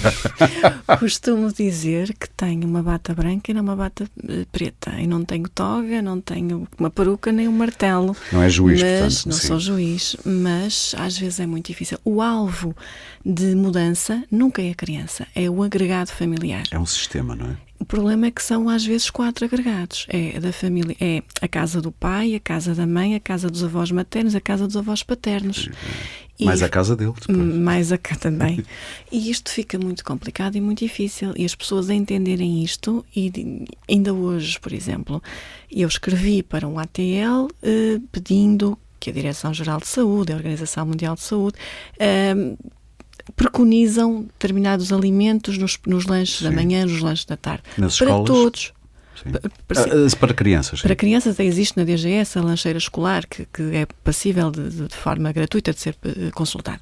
Costumo dizer que tenho uma bata branca e não uma bata preta. E não tenho toga, não tenho uma peruca nem um martelo. Não é juiz, mas, portanto. Não sim. sou juiz, mas às vezes é muito difícil. O alvo de mudança nunca é a criança, é o agregado familiar. É um sistema, não é? O problema é que são às vezes 4 agregados. É a da família, é a casa do pai, a casa da mãe, a casa dos avós maternos, a casa dos avós paternos. Mais a casa dele, depois. Mais a cá também. E isto fica muito complicado e muito difícil. E as pessoas a entenderem isto, e ainda hoje, por exemplo, eu escrevi para um ATL pedindo que a Direção-Geral de Saúde, a Organização Mundial de Saúde, preconizam determinados alimentos nos lanches da manhã, nos lanches da tarde. Nas para escolas? Todos. Para crianças. Sim. Para crianças existe na DGS a lancheira escolar que é passível de forma gratuita de ser consultada.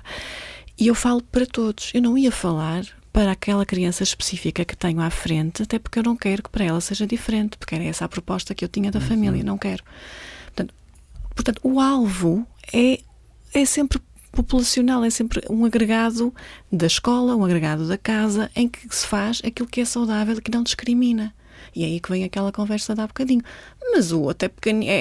E eu falo para todos. Eu não ia falar para aquela criança específica que tenho à frente, até porque eu não quero que para ela seja diferente, porque era essa a proposta que eu tinha da família. Não quero. Portanto, o alvo é sempre populacional, é sempre um agregado da escola, um agregado da casa, em que se faz aquilo que é saudável e que não discrimina. E é aí que vem aquela conversa de há bocadinho. Mas o outro é pequenino,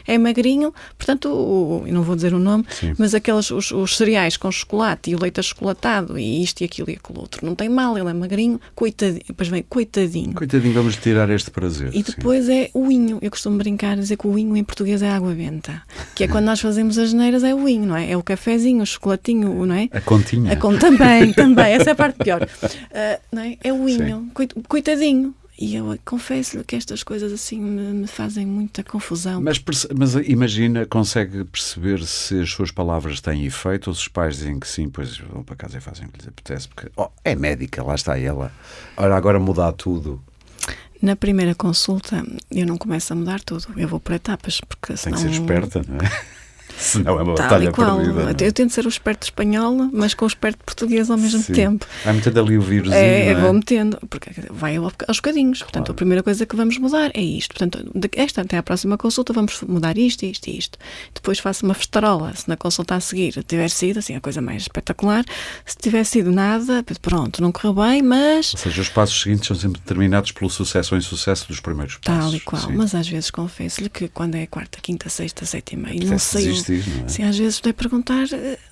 é magrinho, portanto, eu não vou dizer o nome, sim, mas aqueles, os cereais com chocolate e o leite achocolatado e isto e aquilo outro, não tem mal, ele é magrinho, coitadinho, depois vem coitadinho. Coitadinho, vamos tirar este prazer. E depois é o inho. Eu costumo brincar a dizer que o inho em português é água benta, que é quando nós fazemos as neiras, é o inho, não é? É o cafezinho, o chocolatinho, não é? A continha. Também, essa é a parte pior. Não é? É o inho, coitadinho. E eu confesso-lhe que estas coisas assim me fazem muita confusão. Mas imagina, consegue perceber se as suas palavras têm efeito ou se os pais dizem que sim, pois vão para casa e fazem o que lhes apetece, porque é médica, lá está ela. Ora, agora mudar tudo. Na primeira consulta eu não começo a mudar tudo, eu vou por etapas, porque senão... Tem que ser esperta, não é? Senão é uma batalha perdida. Eu tento ser o esperto espanhol, mas com o esperto português ao mesmo tempo. Vai metendo ali o vírusinho, não é? Vou metendo, porque vai aos bocadinhos. Claro. Portanto, a primeira coisa que vamos mudar é isto. Portanto, esta até à próxima consulta vamos mudar isto, isto e isto. Depois faço uma festarola. Se na consulta a seguir tiver sido assim, a coisa mais espetacular, se tiver sido nada, pronto, não correu bem, mas... Ou seja, os passos seguintes são sempre determinados pelo sucesso ou insucesso dos primeiros passos. Tal e qual. Mas às vezes confesso-lhe que quando é a quarta, quinta, sexta, sétima e não sei... Sim, às vezes estou a perguntar,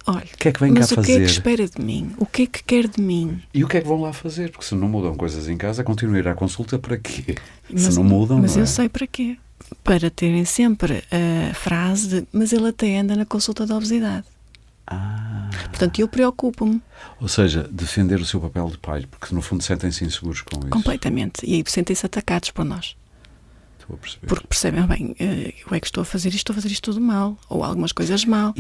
olha, o que é que vem cá fazer? O que é que espera de mim? O que é que quer de mim? E o que é que vão lá fazer? Porque se não mudam coisas em casa, continuam a ir à consulta para quê? Se não mudam, mas não é? Eu sei para quê. Para terem sempre a frase de, mas ele até anda na consulta da obesidade. Portanto, eu preocupo-me. Ou seja, defender o seu papel de pai, porque no fundo sentem-se inseguros com isso. Completamente. E aí sentem-se atacados por nós. Porque percebem, bem, eu é que estou a fazer isto tudo mal, ou algumas coisas mal.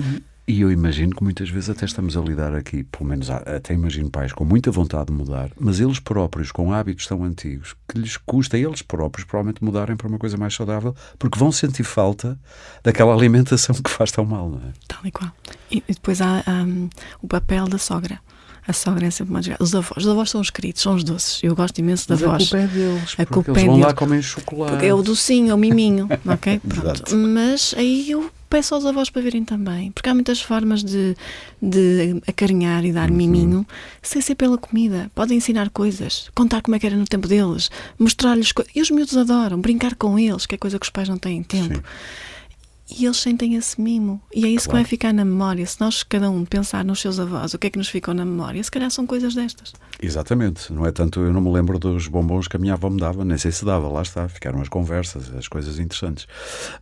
E eu imagino que muitas vezes até estamos a lidar aqui, pelo menos até imagino pais com muita vontade de mudar, mas eles próprios, com hábitos tão antigos, que lhes custa, eles próprios, provavelmente mudarem para uma coisa mais saudável, porque vão sentir falta daquela alimentação que faz tão mal, não é? Tal e qual. E depois há o papel da sogra. A sogra é sempre uma desgraça. Os avós são os queridos, são os doces. Eu gosto imenso de avós. Mas a culpa é deles, porque eles vão lá comer chocolate. Porque é o docinho, é o miminho, ok? Pronto. Mas aí eu peço aos avós para verem também, porque há muitas formas de acarinhar e dar miminho sem ser pela comida. Podem ensinar coisas, contar como é que era no tempo deles, mostrar-lhes coisas. E os miúdos adoram, brincar com eles, que é coisa que os pais não têm tempo. Sim. E eles sentem esse mimo. E é isso que Claro. vai ficar na memória. Se nós, cada um, pensar nos seus avós, o que é que nos ficou na memória, se calhar são coisas destas. Exatamente. Não é tanto, eu não me lembro dos bombons que a minha avó me dava, nem sei se dava, lá está, ficaram as conversas, as coisas interessantes.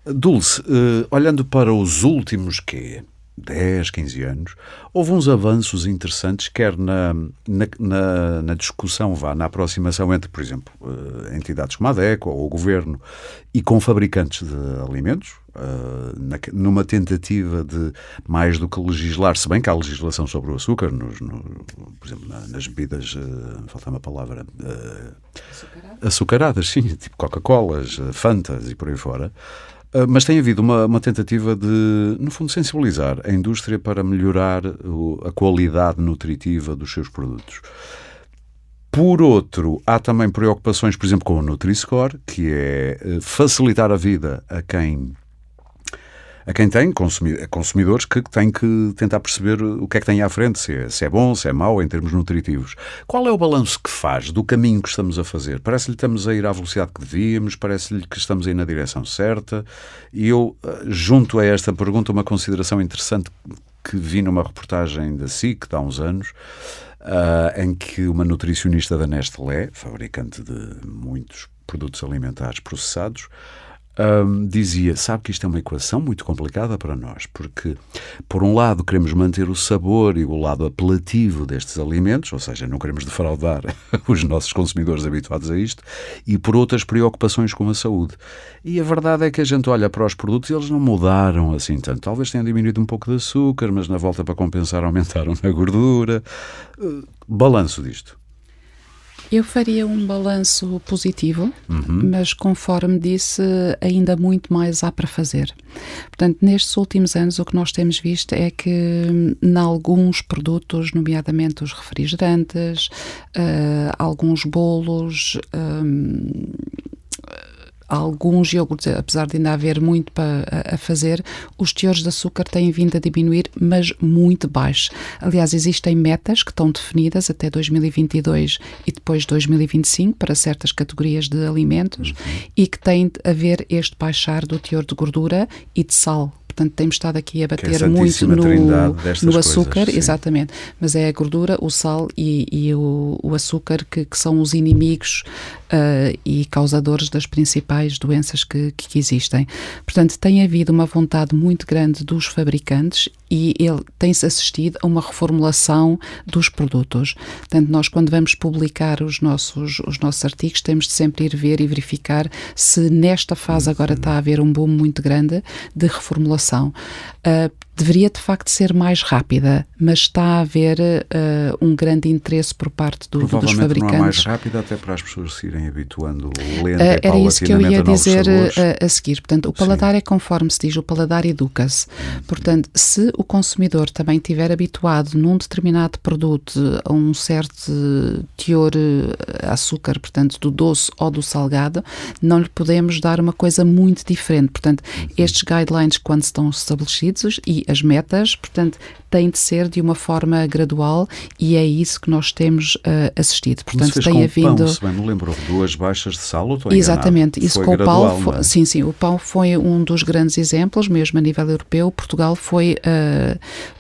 Dulce, olhando para os últimos, 10, 15 anos, houve uns avanços interessantes, quer na discussão, na aproximação entre, por exemplo, entidades como a DECO ou o Governo e com fabricantes de alimentos, numa tentativa de, mais do que legislar, se bem que há legislação sobre o açúcar, por exemplo, nas bebidas, falta-me a palavra, açucaradas, sim, tipo Coca-Colas, Fantas e por aí fora. Mas tem havido uma tentativa de, no fundo, sensibilizar a indústria para melhorar a qualidade nutritiva dos seus produtos. Por outro, há também preocupações, por exemplo, com o Nutri-Score, que é facilitar a vida a quem tem consumidores que têm que tentar perceber o que é que têm à frente, se é bom, se é mau em termos nutritivos. Qual é o balanço que faz do caminho que estamos a fazer? Parece-lhe que estamos a ir à velocidade que devíamos, parece-lhe que estamos a ir na direção certa. E eu junto a esta pergunta uma consideração interessante que vi numa reportagem da SIC de há uns anos, em que uma nutricionista da Nestlé, fabricante de muitos produtos alimentares processados, dizia, sabe que isto é uma equação muito complicada para nós, porque por um lado queremos manter o sabor e o lado apelativo destes alimentos, ou seja, não queremos defraudar os nossos consumidores habituados a isto, e por outras preocupações com a saúde. E a verdade é que a gente olha para os produtos e eles não mudaram assim tanto. Talvez tenham diminuído um pouco de açúcar, mas na volta para compensar aumentaram na gordura. Balanço disto. Eu faria um balanço positivo, mas conforme disse, ainda muito mais há para fazer. Portanto, nestes últimos anos o que nós temos visto é que em alguns produtos, nomeadamente os refrigerantes, alguns bolos, alguns iogurtes, apesar de ainda haver muito a fazer, os teores de açúcar têm vindo a diminuir, mas muito baixo. Aliás, existem metas que estão definidas até 2022 e depois 2025 para certas categorias de alimentos e que tem de haver este baixar do teor de gordura e de sal. Portanto, temos estado aqui a bater muito no açúcar, coisas, exatamente, mas é a gordura, o sal e o açúcar que são os inimigos e causadores das principais doenças que existem. Portanto, tem havido uma vontade muito grande dos fabricantes e tem-se assistido a uma reformulação dos produtos. Portanto, nós quando vamos publicar os nossos artigos temos de sempre ir ver e verificar se nesta fase agora está a haver um boom muito grande de reformulação. Deveria de facto ser mais rápida, mas está a haver um grande interesse por parte dos fabricantes. Provavelmente não é mais rápida até para as pessoas se irem habituando lenta e era isso que eu ia dizer a seguir. Portanto, o paladar Sim. é conforme se diz, o paladar educa-se. Portanto, se o consumidor também estiver habituado num determinado produto a um certo teor açúcar, portanto, do doce ou do salgado, não lhe podemos dar uma coisa muito diferente. Portanto, estes guidelines, quando estão estabelecidos e as metas, portanto, têm de ser de uma forma gradual e é isso que nós temos assistido. Portanto, tem havido... Pão, se bem me lembro, 2 baixas de sal, ou estou enganado? Exatamente, isso foi com gradual, o pão, não é? sim, o pão foi um dos grandes exemplos, mesmo a nível europeu. Portugal foi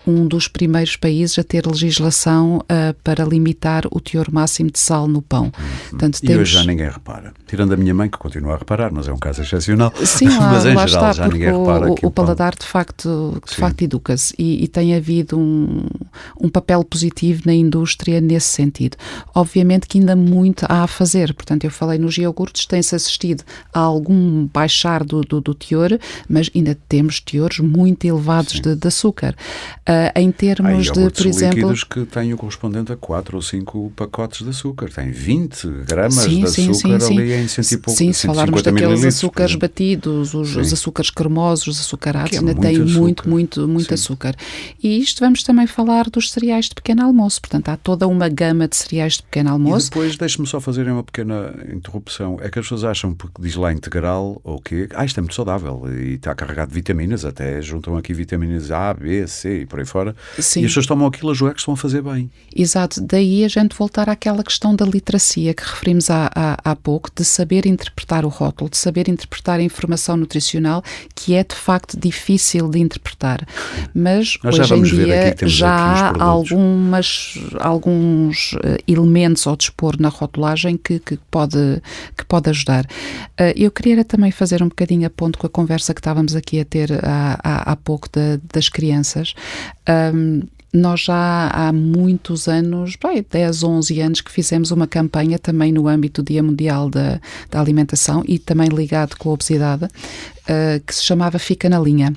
um dos primeiros países a ter legislação para limitar o teor máximo de sal no pão. Portanto, E hoje já ninguém repara. Tirando a minha mãe, que continua a reparar, mas é um caso excepcional. Sim, mas em lá geral está, já ninguém repara que o paladar de facto educa-se e tem havido um papel positivo na indústria nesse sentido. Obviamente que ainda muito há a fazer, portanto eu falei nos iogurtes, tem-se assistido a algum baixar do teor, mas ainda temos teores muito elevados de açúcar. Em termos de, por exemplo... líquidos que têm o correspondente a 4 ou 5 pacotes de açúcar, tem 20 gramas de açúcar ali em 100 e pouco, sim, se falarmos daqueles açúcares batidos, os Sim. açúcares cremosos, os açucarados, Que é ainda muito têm açúcar. muito Sim. açúcar. E isto isto vamos também falar dos cereais de pequeno almoço. Portanto, há toda uma gama de cereais de pequeno almoço. E depois, deixe-me só fazer uma pequena interrupção. É que as pessoas acham, porque diz lá integral ou o quê, isto é muito saudável e está carregado de vitaminas, até juntam aqui vitaminas A, B, C e por aí fora. Sim. E as pessoas tomam aquilo a jogar que estão a fazer bem. Exato. Daí a gente voltar àquela questão da literacia que referimos há pouco, de saber interpretar o rótulo, de saber interpretar a informação nutricional, que é de facto difícil de interpretar. Mas Nós hoje em dia que já há alguns elementos ao dispor na rotulagem que pode ajudar. Eu queria também fazer um bocadinho a ponto com a conversa que estávamos aqui a ter há pouco das crianças. Nós já há muitos anos, 10, 11 anos, que fizemos uma campanha também no âmbito do Dia Mundial da Alimentação e também ligado com a obesidade, que se chamava Fica na Linha,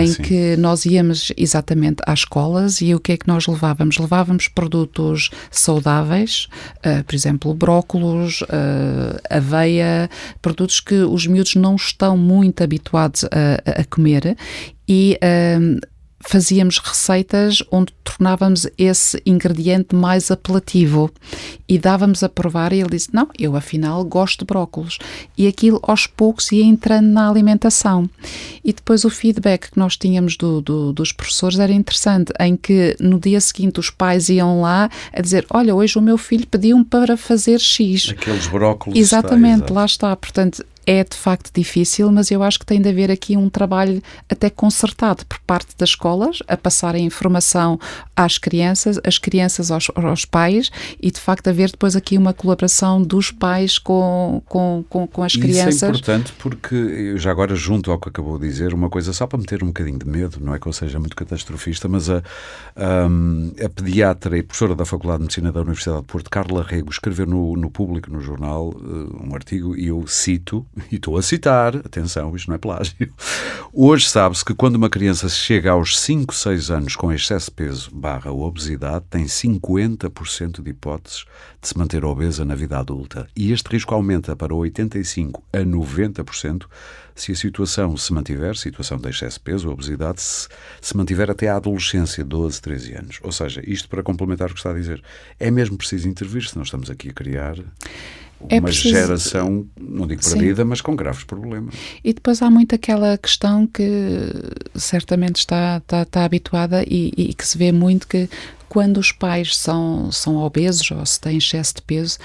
sim. que nós íamos exatamente às escolas e o que é que nós levávamos? Levávamos produtos saudáveis, por exemplo, brócolos, aveia, produtos que os miúdos não estão muito habituados a comer e fazíamos receitas onde tornávamos esse ingrediente mais apelativo e dávamos a provar e ele disse, não, eu afinal gosto de brócolos. E aquilo aos poucos ia entrando na alimentação. E depois o feedback que nós tínhamos dos professores era interessante, em que no dia seguinte os pais iam lá a dizer, olha, hoje o meu filho pediu-me para fazer X. Aqueles brócolos. Exatamente, lá está. Portanto, é de facto difícil, mas eu acho que tem de haver aqui um trabalho até concertado por parte das escolas, a passar a informação às crianças, as crianças aos pais e de facto haver depois aqui uma colaboração dos pais com as crianças. Isso é importante porque, eu já agora junto ao que acabou de dizer, uma coisa só para meter um bocadinho de medo, não é que eu seja muito catastrofista, mas a pediatra e professora da Faculdade de Medicina da Universidade de Porto, Carla Rego, escreveu no Público, no jornal, um artigo e eu cito, e estou a citar, atenção, isto não é plágio. Hoje sabe-se que quando uma criança chega aos 5, 6 anos com excesso de peso / obesidade, tem 50% de hipóteses de se manter obesa na vida adulta. E este risco aumenta para 85% a 90% se a situação se mantiver, situação de excesso de peso, obesidade, se mantiver até à adolescência, 12, 13 anos. Ou seja, isto para complementar o que está a dizer, é mesmo preciso intervir, se nós estamos aqui a criar uma geração, não digo perdida, mas com graves problemas. E depois há muito aquela questão que certamente está habituada e que se vê muito que quando os pais são obesos ou se têm excesso de peso,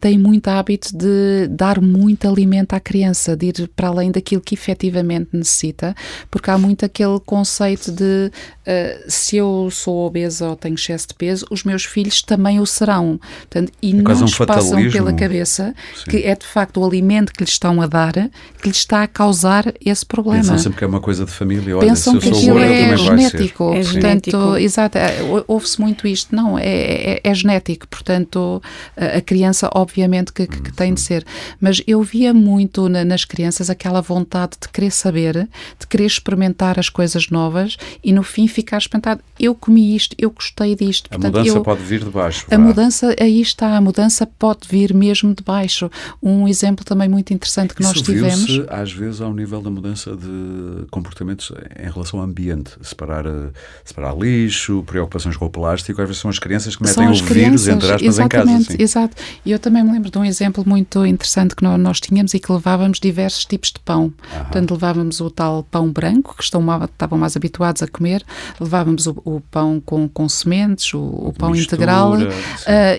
têm muito hábito de dar muito alimento à criança, de ir para além daquilo que efetivamente necessita, porque há muito aquele conceito de se eu sou obesa ou tenho excesso de peso, os meus filhos também o serão. Portanto, e não lhes passam pela cabeça que é de facto o alimento que lhes estão a dar que lhes está a causar esse problema. Pensam sempre que é uma coisa de família. Olha, pensam que aquilo é genético. Portanto, genético. Exato, ouve-se muito isto. Não, é genético. Portanto, a criança obviamente que tem de ser. Mas eu via muito nas crianças aquela vontade de querer saber, de querer experimentar as coisas novas e no fim ficar espantado. Eu comi isto, eu gostei disto. A mudança pode vir de baixo. A mudança, aí está, a mudança pode vir mesmo de baixo. Um exemplo também muito interessante que nós tivemos. Isso às vezes ao nível da mudança de comportamentos em relação ao ambiente. Separar lixo, preocupações com o plástico, às vezes são as crianças que metem o vírus, entre aspas, em casa. Assim. Exato. E eu também me lembro de um exemplo muito interessante que nós tínhamos e que levávamos diversos tipos de pão. Portanto, levávamos o tal pão branco, que estavam mais habituados a comer, levávamos o pão com sementes, o pão mistura, integral,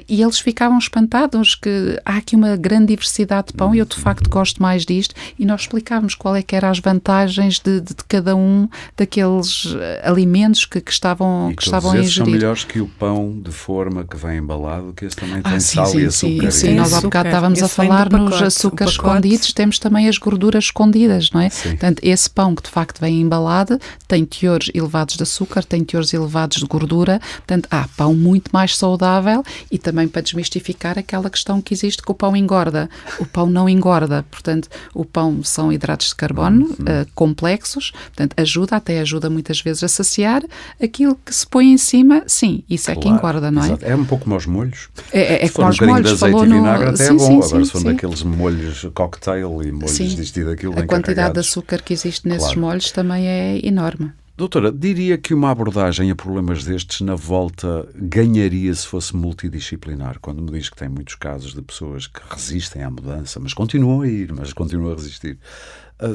e eles ficavam espantados que há aqui uma grande diversidade de pão e eu de facto gosto mais disto, e nós explicávamos qual é que eram as vantagens de cada um daqueles alimentos que estavam a ingerir. São melhores que o pão de forma que vem embalado, que esse também tem sal e açúcar. Sim, nós há bocado estávamos a falar nos açúcares escondidos, temos também as gorduras escondidas, não é? Sim. Portanto, esse pão que de facto vem embalado tem teores elevados de açúcar, tem teores elevados de gordura, portanto, há pão muito mais saudável e também para desmistificar aquela questão que existe que o pão engorda. O pão não engorda, portanto, o pão são hidratos de carbono complexos, portanto, ajuda muitas vezes a saciar aquilo que se põe em cima, sim, isso é que engorda, não é? Exato. É um pouco como os molhos. É como os molhos. Se for um bocadinho de azeite e vinagre até é bom, agora se for sim. daqueles molhos cocktail e molhos disto e daquilo, a quantidade de açúcar que existe nesses molhos também é enorme. Doutora, diria que uma abordagem a problemas destes na volta ganharia se fosse multidisciplinar, quando me diz que tem muitos casos de pessoas que resistem à mudança, mas continuam a ir, mas continuam a resistir.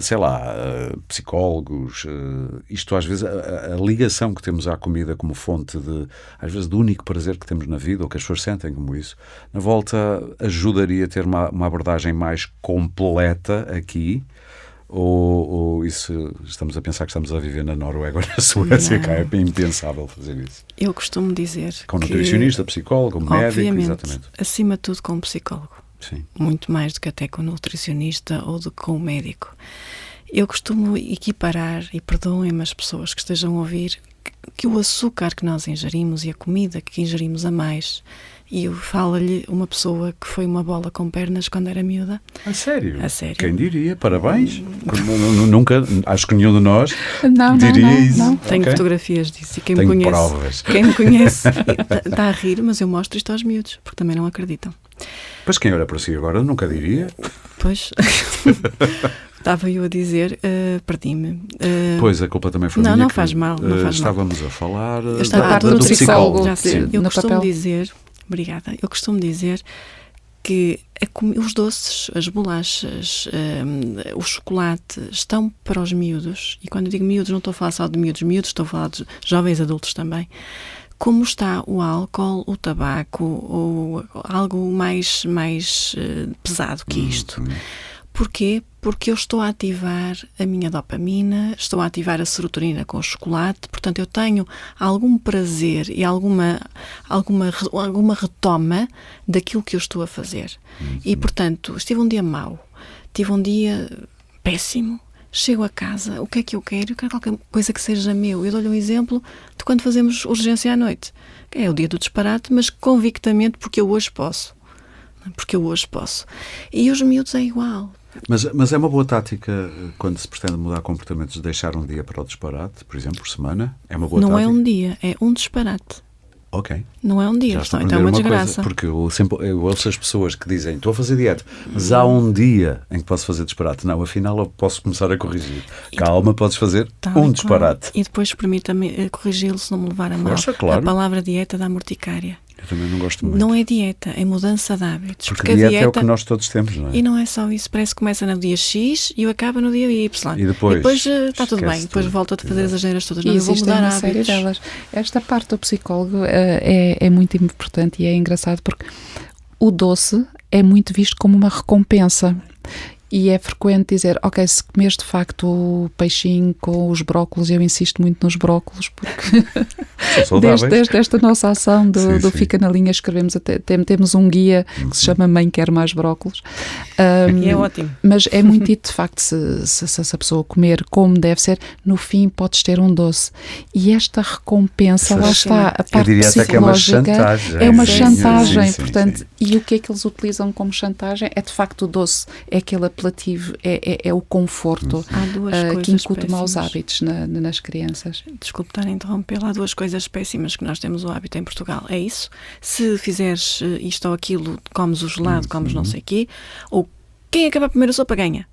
Sei lá, psicólogos, isto às vezes, a ligação que temos à comida como fonte de, às vezes, do único prazer que temos na vida, ou que as pessoas sentem como isso, na volta ajudaria a ter uma abordagem mais completa aqui. Ou isso, estamos a pensar que estamos a viver na Noruega ou na Suécia, cá é impensável fazer isso. Eu costumo dizer com nutricionista, psicólogo, médico, exatamente. Acima de tudo com um psicólogo. Sim. Muito mais do que até com o nutricionista ou do que com o médico. Eu costumo equiparar, e perdoem-me as pessoas que estejam a ouvir, que o açúcar que nós ingerimos e a comida que ingerimos a mais, e eu falo-lhe uma pessoa que foi uma bola com pernas quando era miúda. A sério? A sério. Quem diria? Parabéns. Nunca, acho que nenhum de nós não, diria isso. Não. Tenho Okay. fotografias disso e quem Tenho me conhece, provas. quem me conhece está a rir, mas eu mostro isto aos miúdos, porque também não acreditam. Pois quem olha para si agora nunca diria. Pois, estava eu a dizer, perdi-me. Pois, a culpa também foi Não, minha. não que, faz mal, não faz mal. Estávamos a falar Eu estava do psicólogo. Já sei. Sim, Eu no costumo papel. dizer, obrigada, eu costumo dizer que os doces, as bolachas, o chocolate estão para os miúdos, e quando eu digo miúdos não estou a falar só de miúdos, estou a falar de jovens adultos também, como está o álcool, o tabaco, ou algo mais pesado que isto. Porquê? Porque eu estou a ativar a minha dopamina, estou a ativar a serotonina com o chocolate, portanto eu tenho algum prazer e alguma retoma daquilo que eu estou a fazer. E, portanto, estive um dia mau, tive um dia péssimo, chego a casa, o que é que eu quero? Eu quero qualquer coisa que seja meu. Eu dou-lhe um exemplo de quando fazemos urgência à noite. É o dia do disparate, mas convictamente porque eu hoje posso. Porque eu hoje posso. E os miúdos é igual. Mas é uma boa tática quando se pretende mudar comportamentos, deixar um dia para o disparate, por exemplo, por semana? É uma boa Não tática? é um dia, é um disparate. Ok. Não é um dia, Já estou a então é uma aprender desgraça. coisa, porque eu ouço as pessoas que dizem estou a fazer dieta, mas há um dia em que posso fazer disparate. Não, afinal eu posso começar a corrigir. Calma, podes fazer um disparate. E depois permita-me corrigi-lo se não me levar a mal. Força, claro. A palavra dieta dá morticária. Eu também não gosto muito. Não é dieta, é mudança de hábitos. Porque a dieta é o que nós todos temos, não é? E não é só isso, parece que começa no dia X e acaba no dia Y. E depois está tudo bem, depois tudo. volta a fazer as asneiras todas. Não, E eu vou existem mudar uma série hábitos. delas. Esta parte do psicólogo é muito importante e é engraçado porque o doce é muito visto como uma recompensa. E é frequente dizer, ok, se comes de facto o peixinho com os brócolos, eu insisto muito nos brócolos, porque desde esta nossa ação do Fica na Linha, escrevemos até, temos um guia que se chama Mãe Quer Mais Brócolos. E é ótimo. Mas é muito dito, de facto, se a pessoa comer como deve ser, no fim podes ter um doce. E esta recompensa, lá está, a parte psicológica, é uma chantagem, portanto, e o que é que eles utilizam como chantagem? É de facto o doce, é aquele apelativo, é o conforto que incute maus hábitos nas crianças. Desculpe estar a interrompê-la, há duas coisas péssimas que nós temos o hábito em Portugal. É isso, se fizeres isto ou aquilo, comes o gelado, comes não sei o quê, ou quem acaba primeiro a sopa ganha.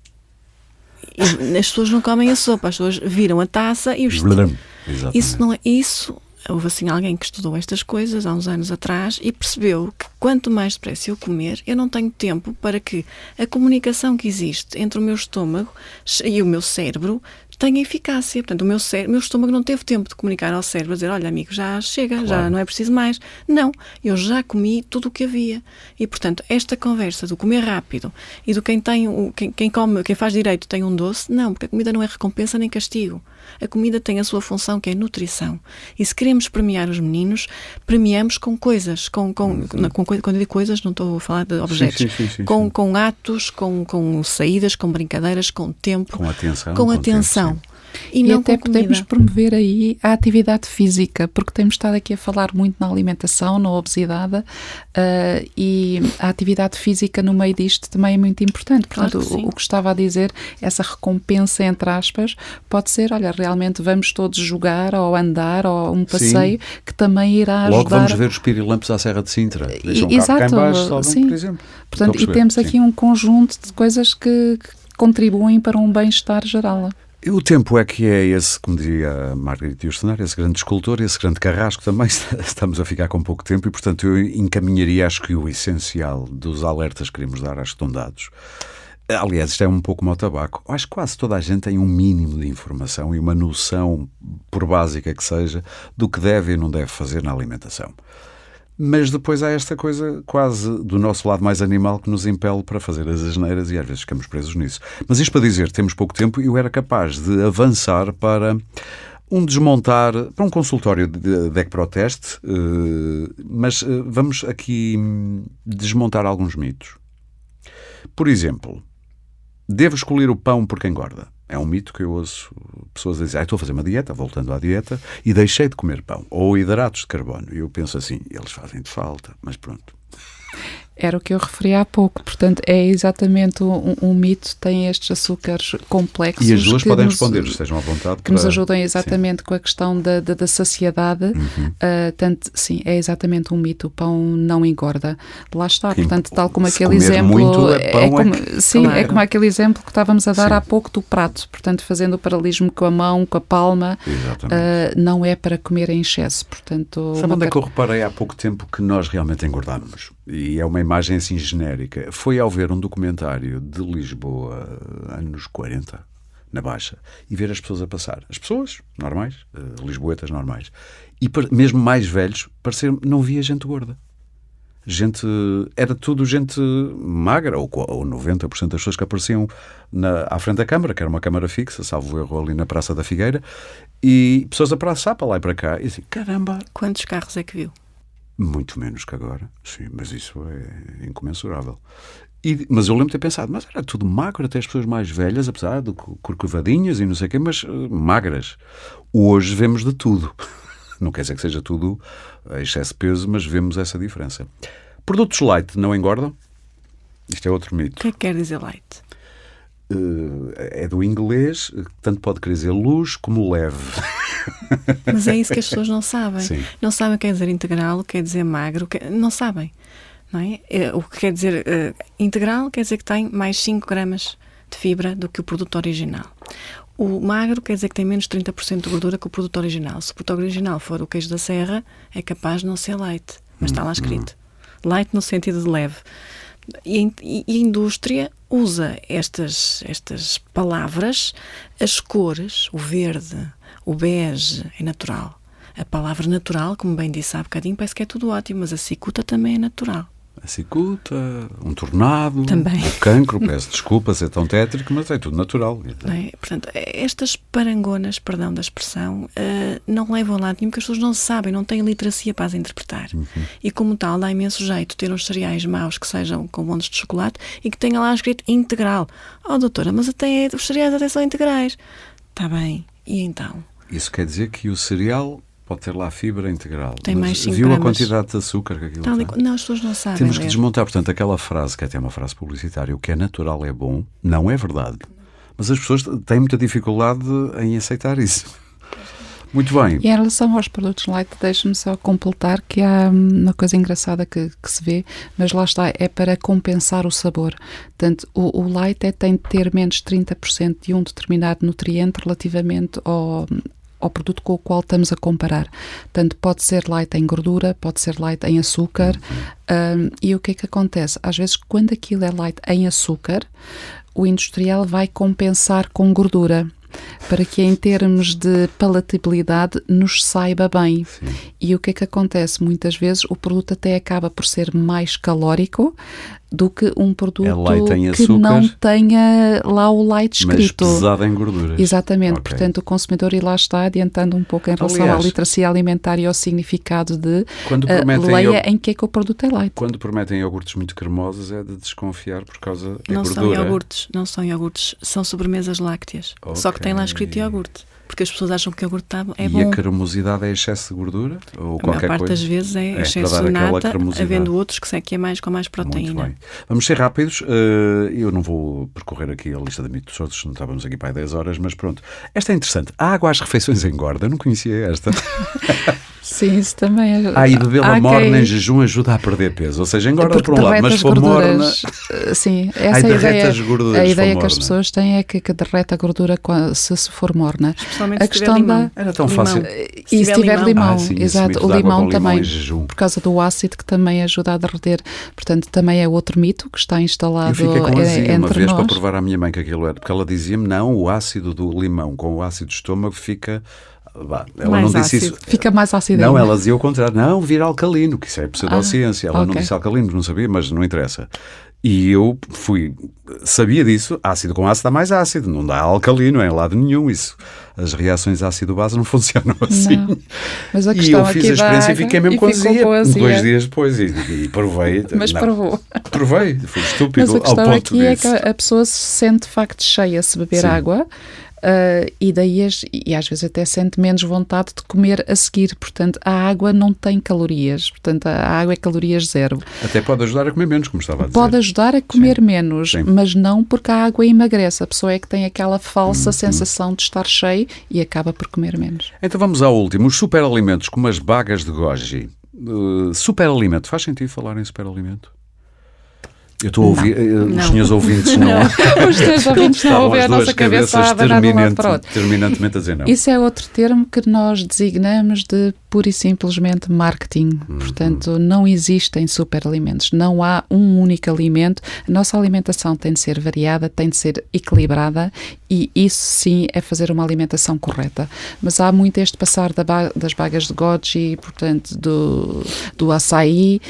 E as pessoas não comem a sopa, as pessoas viram a taça e isso não é isso. Houve assim alguém que estudou estas coisas há uns anos atrás e percebeu que quanto mais depressa eu comer, eu não tenho tempo para que a comunicação que existe entre o meu estômago e o meu cérebro tenha eficácia. Portanto, o meu estômago não teve tempo de comunicar ao cérebro, a dizer, olha amigo, já chega, claro, já não é preciso mais. Não, eu já comi tudo o que havia. E, portanto, esta conversa do comer rápido e do quem faz direito tem um doce, não, porque a comida não é recompensa nem castigo. A comida tem a sua função, que é nutrição. E se queremos premiar os meninos, premiamos com coisas, quando eu digo coisas, não estou a falar de objetos, com atos, com saídas, com brincadeiras, com tempo, com atenção. E até podemos promover aí a atividade física, porque temos estado aqui a falar muito na alimentação, na obesidade, e a atividade física no meio disto também é muito importante. Portanto, o que estava a dizer, essa recompensa, entre aspas, pode ser, olha, realmente vamos todos jogar ou andar ou um passeio, que também irá ajudar. Logo vamos ver os pirilampos à Serra de Sintra. Exato, sobem, por exemplo. Portanto, e temos aqui um conjunto de coisas que contribuem para um bem-estar geral. O tempo é que é esse, como dizia a Margarida Yourcenar, esse grande escultor, esse grande carrasco também. Estamos a ficar com pouco tempo e, portanto, eu encaminharia, acho que o essencial dos alertas que queremos dar, acho que estão dados. Aliás, isto é um pouco como o tabaco. Acho que quase toda a gente tem um mínimo de informação e uma noção, por básica que seja, do que deve e não deve fazer na alimentação. Mas depois há esta coisa quase do nosso lado mais animal que nos impele para fazer as asneiras e às vezes ficamos presos nisso. Mas isto para dizer, temos pouco tempo e eu era capaz de avançar para para um consultório de DEC-Proteste, mas vamos aqui desmontar alguns mitos. Por exemplo, devo escolher o pão porque engorda. É um mito que eu ouço pessoas a dizer, estou a fazer uma dieta, voltando à dieta, e deixei de comer pão. Ou hidratos de carbono. E eu penso assim, eles fazem de falta, mas pronto. Era o que eu referi há pouco, portanto é exatamente um mito, tem estes açúcares complexos. E as duas podem responder, estejam à vontade. Que nos ajudam exatamente com a questão da saciedade. Portanto, sim, é exatamente um mito, o pão não engorda. Lá está, portanto, tal como aquele exemplo... Muito é pão, sim, claro. É como aquele exemplo que estávamos a dar sim. há pouco do prato, portanto, fazendo o paralelismo com a mão, com a palma, não é para comer em excesso, portanto... Sabe onde é que eu reparei há pouco tempo que nós realmente engordamos? E é uma imagem assim genérica. Foi ao ver um documentário de Lisboa, anos 40, na Baixa, e ver as pessoas a passar. As pessoas normais, lisboetas normais. E mesmo mais velhos, não via gente gorda. Era tudo gente magra, ou 90% das pessoas que apareciam à frente da Câmara, que era uma Câmara fixa, salvo erro ali na Praça da Figueira, e pessoas a passar para lá e para cá. E assim, caramba! Quantos carros é que viu? Muito menos que agora, sim, mas isso é incomensurável. Mas eu lembro de ter pensado, mas era tudo magro, até as pessoas mais velhas, apesar de corcovadinhas e não sei o quê, mas magras. Hoje vemos de tudo. Não quer dizer que seja tudo a excesso de peso, mas vemos essa diferença. Produtos light não engordam? Isto é outro mito. O que é que quer dizer light? É do inglês, tanto pode querer dizer luz como leve. Mas é isso que as pessoas não sabem. Sim. Não sabem o que quer dizer integral, o que quer dizer magro, não sabem. Não é? O que quer dizer integral quer dizer que tem mais 5 gramas de fibra do que o produto original. O magro quer dizer que tem menos 30% de gordura que o produto original. Se o produto original for o queijo da serra, é capaz de não ser light. Mas está lá escrito. Light no sentido de leve. E a indústria usa estas palavras, as cores, o verde, o bege, é natural. A palavra natural, como bem disse há bocadinho, parece que é tudo ótimo, mas a cicuta também é natural. A cicuta, um tornado, também. O cancro, peço desculpa ser tão tétrico, mas é tudo natural. Não é? Portanto, estas parangonas, perdão da expressão, não levam a lado nenhum, porque as pessoas não sabem, não têm literacia para as interpretar. E como tal, dá imenso jeito ter uns cereais maus que sejam com montes de chocolate e que tenha lá escrito integral. Oh, doutora, mas até os cereais até são integrais. Está bem, e então? Isso quer dizer que o cereal pode ter lá fibra integral. Tem mais 5 viu gramas. A quantidade de açúcar que aquilo tem? Não, as pessoas não sabem. Temos que desmontar, portanto, aquela frase, que é até uma frase publicitária, o que é natural é bom, não é verdade. Mas as pessoas têm muita dificuldade em aceitar isso. Muito bem. E em relação aos produtos light, deixe-me só completar que há uma coisa engraçada que se vê, mas lá está, é para compensar o sabor. Portanto, o light tem de ter menos 30% de um determinado nutriente relativamente ao produto com o qual estamos a comparar. Portanto, pode ser light em gordura, pode ser light em açúcar. E o que é que acontece? Às vezes, quando aquilo é light em açúcar, o industrial vai compensar com gordura, para que em termos de palatabilidade nos saiba bem. Sim. E o que é que acontece? Muitas vezes o produto até acaba por ser mais calórico do que um produto que não tenha lá o light escrito. Mas pesado em gorduras. Exatamente. Okay. Portanto, o consumidor, e lá está, adiantando um pouco em relação à literacia alimentar e ao significado de leia em que é que o produto é light. Quando prometem iogurtes muito cremosos é de desconfiar por causa da não gordura. Não são iogurtes, são sobremesas lácteas. Okay. Só que tem lá escrito iogurte. Porque as pessoas acham que o iogurte é bom. E a cremosidade é excesso de gordura? Ou qualquer a maior parte das vezes é excesso de nata, havendo outros que é mais com mais proteína. Muito bem. Vamos ser rápidos. Eu não vou percorrer aqui a lista de mitos todos, não estávamos aqui para 10 horas, mas pronto. Esta é interessante. A água às refeições engorda? Eu não conhecia esta. Sim, isso também é. E bebê-la morna em jejum ajuda a perder peso. Ou seja, engorda por um lado, mas se for morna... Sim, essa é a ideia. As gorduras, a ideia que as pessoas têm é que derrete a gordura se for morna. Especialmente a questão da... Era tão fácil. E se tiver limão, sim, exato. O limão também, por causa do ácido, que também ajuda a derreter. Portanto, também é outro mito que está instalado entre nós. Eu fiquei com azia uma vez para provar à minha mãe que aquilo era, porque ela dizia-me, não, o ácido do limão com o ácido do estômago fica... Ela mais não disse ácido. isso. Fica mais ácido. Não, ela dizia o contrário. Não, vira alcalino, que isso é pseudociência. Ela não disse alcalino, não sabia, mas não interessa. E eu sabia disso, ácido com ácido dá mais ácido, não dá alcalino em lado nenhum. Isso, as reações ácido-base não funcionam assim. Não. Mas a e eu fiz a experiência e fiquei mesmo com azia 2 dias depois e provei. Mas provou. Provei, foi estúpido. Mas a questão ao ponto aqui disso. É que a pessoa se sente de facto cheia se beber água. E daí e às vezes até sente menos vontade de comer a seguir. Portanto, a água não tem calorias. Portanto, a água é calorias zero. Até pode ajudar a comer menos, como estava a dizer. Pode ajudar a comer menos, mas não porque a água emagrece. A pessoa é que tem aquela falsa sensação de estar cheio e acaba por comer menos. Então vamos ao último. Os superalimentos, como as bagas de goji. Superalimento. Faz sentido falar em superalimento? Eu estou a ouvir, os senhores ouvintes não. Os senhores ouvintes não ouvem a nossa cabeça a abanar de um lado para o outro. Terminantemente a dizer não. Isso é outro termo que nós designamos de pura e simplesmente marketing. Portanto, não existem superalimentos. Não há um único alimento. A nossa alimentação tem de ser variada, tem de ser equilibrada e isso sim é fazer uma alimentação correta. Mas há muito este passar das bagas de goji, portanto, do açaí.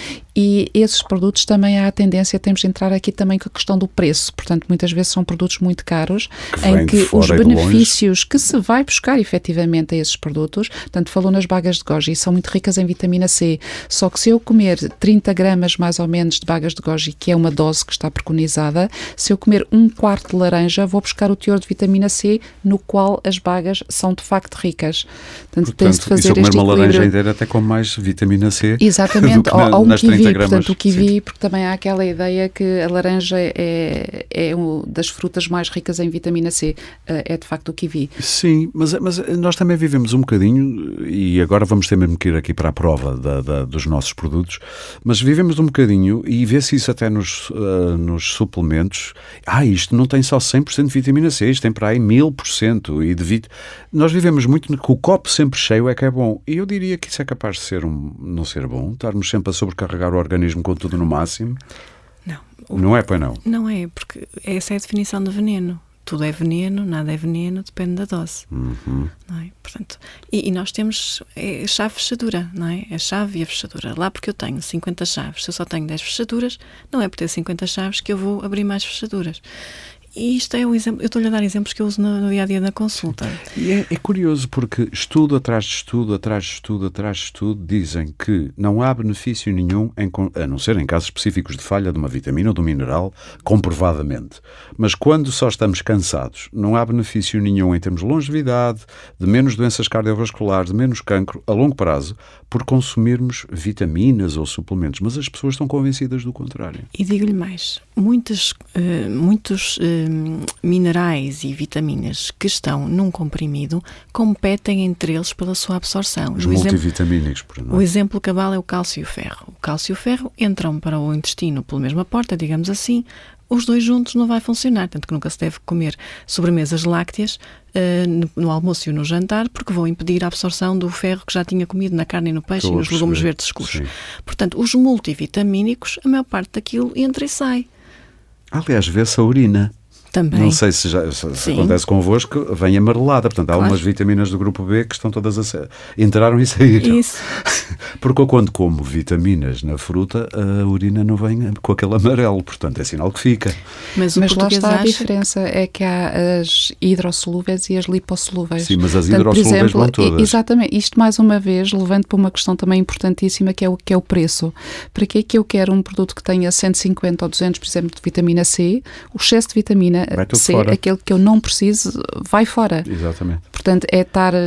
E esses produtos também há a tendência, temos de entrar aqui também com a questão do preço. Portanto, muitas vezes são produtos muito caros, em que os benefícios que se vai buscar efetivamente a esses produtos, portanto, falou nas bagas de goji, são muito ricas em vitamina C. Só que se eu comer 30 gramas mais ou menos de bagas de goji, que é uma dose que está preconizada, se eu comer 1/4 de laranja, vou buscar o teor de vitamina C, no qual as bagas são de facto ricas. Portanto, tem-se de fazer este equilíbrio. Se eu comer uma laranja inteira, até com mais vitamina C. Exatamente, ou um kiwi. Portanto, o kiwi, sim. Porque também há aquela ideia que a laranja é uma das frutas mais ricas em vitamina C, é de facto o kiwi. Sim, mas nós também vivemos um bocadinho, e agora vamos ter mesmo que ir aqui para a prova dos nossos produtos, mas vivemos um bocadinho, e vê-se isso até nos suplementos, isto não tem só 100% de vitamina C, isto tem para aí 1000%, e nós vivemos muito com o copo sempre cheio é que é bom, e eu diria que isso é capaz de não ser bom, estarmos sempre a sobrecarregar o organismo com tudo no máximo. Não é, pois não? Não é, porque essa é a definição de veneno. Tudo é veneno, nada é veneno, depende da dose. Não é? Portanto, e nós temos a chave-fechadura, não é? A chave e a fechadura. Lá porque eu tenho 50 chaves, se eu só tenho 10 fechaduras, não é por ter 50 chaves que eu vou abrir mais fechaduras. E isto é um exemplo, eu estou-lhe a dar exemplos que eu uso no dia-a-dia da consulta. E é curioso porque estudo atrás de estudo, atrás de estudo, atrás de estudo, dizem que não há benefício nenhum, a não ser em casos específicos de falha de uma vitamina ou de um mineral, comprovadamente. Mas quando só estamos cansados, não há benefício nenhum em termos de longevidade, de menos doenças cardiovasculares, de menos cancro, a longo prazo, por consumirmos vitaminas ou suplementos. Mas as pessoas estão convencidas do contrário. E digo-lhe mais, muitos minerais e vitaminas que estão num comprimido competem entre eles pela sua absorção. Os multivitamínicos, por exemplo. O exemplo cabal é o cálcio e o ferro. O cálcio e o ferro entram para o intestino pela mesma porta, digamos assim. Os dois juntos não vai funcionar, tanto que nunca se deve comer sobremesas lácteas no almoço e no jantar, porque vão impedir a absorção do ferro que já tinha comido na carne e no peixe e nos legumes verdes escuros. Sim. Portanto, os multivitamínicos, a maior parte daquilo entra e sai. Aliás, vê-se a urina. Também. Não sei se acontece convosco, vem amarelada. Portanto, há umas vitaminas do grupo B que estão todas entraram e saíram. Isso. Porque eu, quando como vitaminas na fruta, a urina não vem com aquele amarelo. Portanto, é sinal que fica. Mas lá está a diferença, é que há as hidrossolúveis e as lipossolúveis. Sim, mas as hidrossolúveis vão todas. Exatamente. Isto, mais uma vez, levando para uma questão também importantíssima, que é o preço. Para que é que eu quero um produto que tenha 150 ou 200, por exemplo, de vitamina C? O excesso de vitamina C, aquele que eu não preciso, vai fora. Exatamente. Portanto,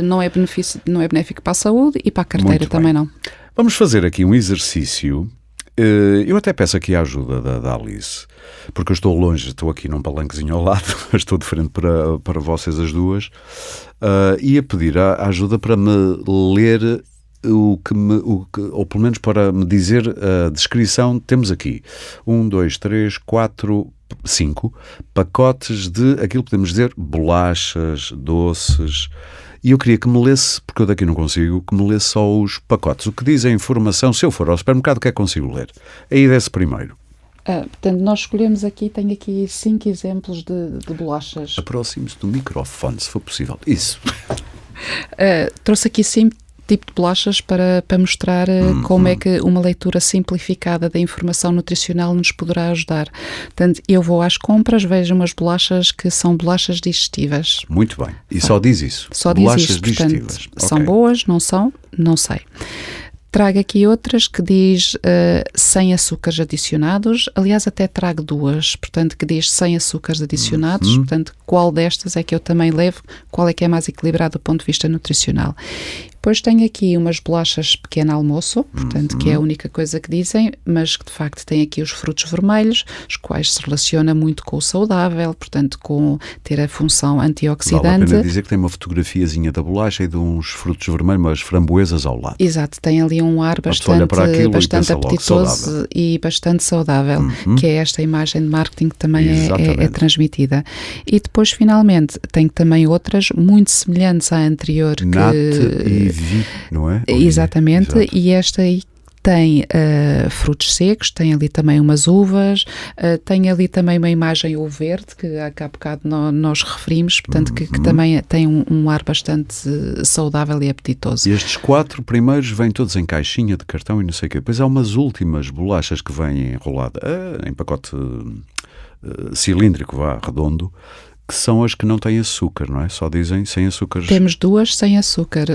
não é benéfico para a saúde e para a carteira também não. Vamos fazer aqui um exercício. Eu até peço aqui a ajuda da Alice, porque eu estou longe, estou aqui num palanquezinho ao lado, estou de frente para vocês as duas, e a pedir a ajuda para me ler ou pelo menos para me dizer a descrição, temos aqui 1, 2, 3, 4, 5 pacotes de aquilo que podemos dizer bolachas, doces. E eu queria que me lesse, porque eu daqui não consigo, que me lesse só os pacotes. O que diz a informação, se eu for ao supermercado, o que é que consigo ler? Aí desse primeiro. Portanto, nós escolhemos aqui, tenho aqui 5 exemplos de bolachas. Aproxime-se do microfone, se for possível. Isso. Trouxe aqui 5 tipos de bolachas para mostrar como é que uma leitura simplificada da informação nutricional nos poderá ajudar. Portanto, eu vou às compras, vejo umas bolachas que são bolachas digestivas. Muito bem. E só diz isso? Só bolachas diz isso. digestivas. Portanto, são boas, não são? Não sei. Trago aqui outras que diz sem açúcares adicionados. Aliás, até trago 2, portanto, que diz sem açúcares adicionados. Portanto, qual destas é que eu também levo? Qual é que é mais equilibrado do ponto de vista nutricional? Depois tenho aqui umas bolachas pequeno almoço, portanto, que é a única coisa que dizem, mas que de facto tem aqui os frutos vermelhos, os quais se relaciona muito com o saudável, portanto, com ter a função antioxidante. Vale a pena dizer que tem uma fotografiazinha da bolacha e de uns frutos vermelhos, umas framboesas ao lado. Exato, tem ali um ar bastante apetitoso e bastante saudável, que é esta imagem de marketing que também é transmitida. E depois, finalmente, tenho também outras muito semelhantes à anterior. Nat e Vi, não é? Exatamente, Exato. e esta aí tem frutos secos, tem ali também umas uvas, tem ali também uma imagem o verde, que há bocado nós referimos, portanto que também tem um ar bastante saudável e apetitoso. E estes 4 primeiros vêm todos em caixinha de cartão e não sei o quê. Depois há umas últimas bolachas que vêm enroladas em pacote cilíndrico, redondo, que são as que não têm açúcar, não é? Só dizem sem açúcares. Temos 2 sem açúcar,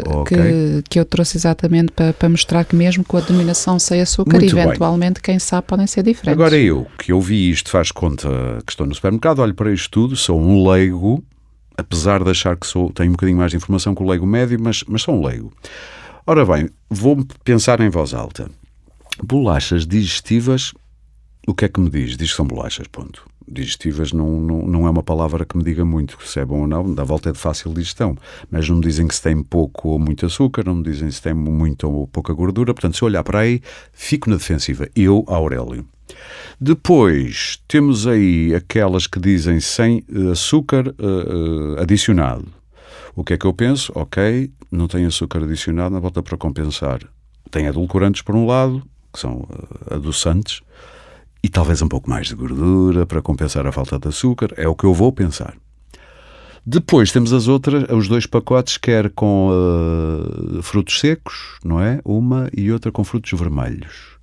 que eu trouxe exatamente para mostrar que mesmo com a denominação sem açúcar, muito eventualmente, bem. Quem sabe, podem ser diferentes. Agora eu, que ouvi isto, faz conta que estou no supermercado, olho para isto tudo, sou um leigo, apesar de achar que tenho um bocadinho mais de informação que o leigo médio, mas sou um leigo. Ora bem, vou pensar em voz alta. Bolachas digestivas, o que é que me diz? Diz que são bolachas, ponto. Digestivas não é uma palavra que me diga muito se é bom ou não, dá volta é de fácil digestão, mas não me dizem que se tem pouco ou muito açúcar, não me dizem se tem muito ou pouca gordura, portanto se eu olhar para aí, fico na defensiva, eu, Aurélio. Depois temos aí aquelas que dizem sem açúcar adicionado. O que é que eu penso? Ok, não tem açúcar adicionado, na volta para compensar. Tem edulcorantes por um lado, que são adoçantes, e talvez um pouco mais de gordura para compensar a falta de açúcar, é o que eu vou pensar. Depois temos as outras, os 2 pacotes, quer com frutos secos, não é? Uma e outra com frutos vermelhos.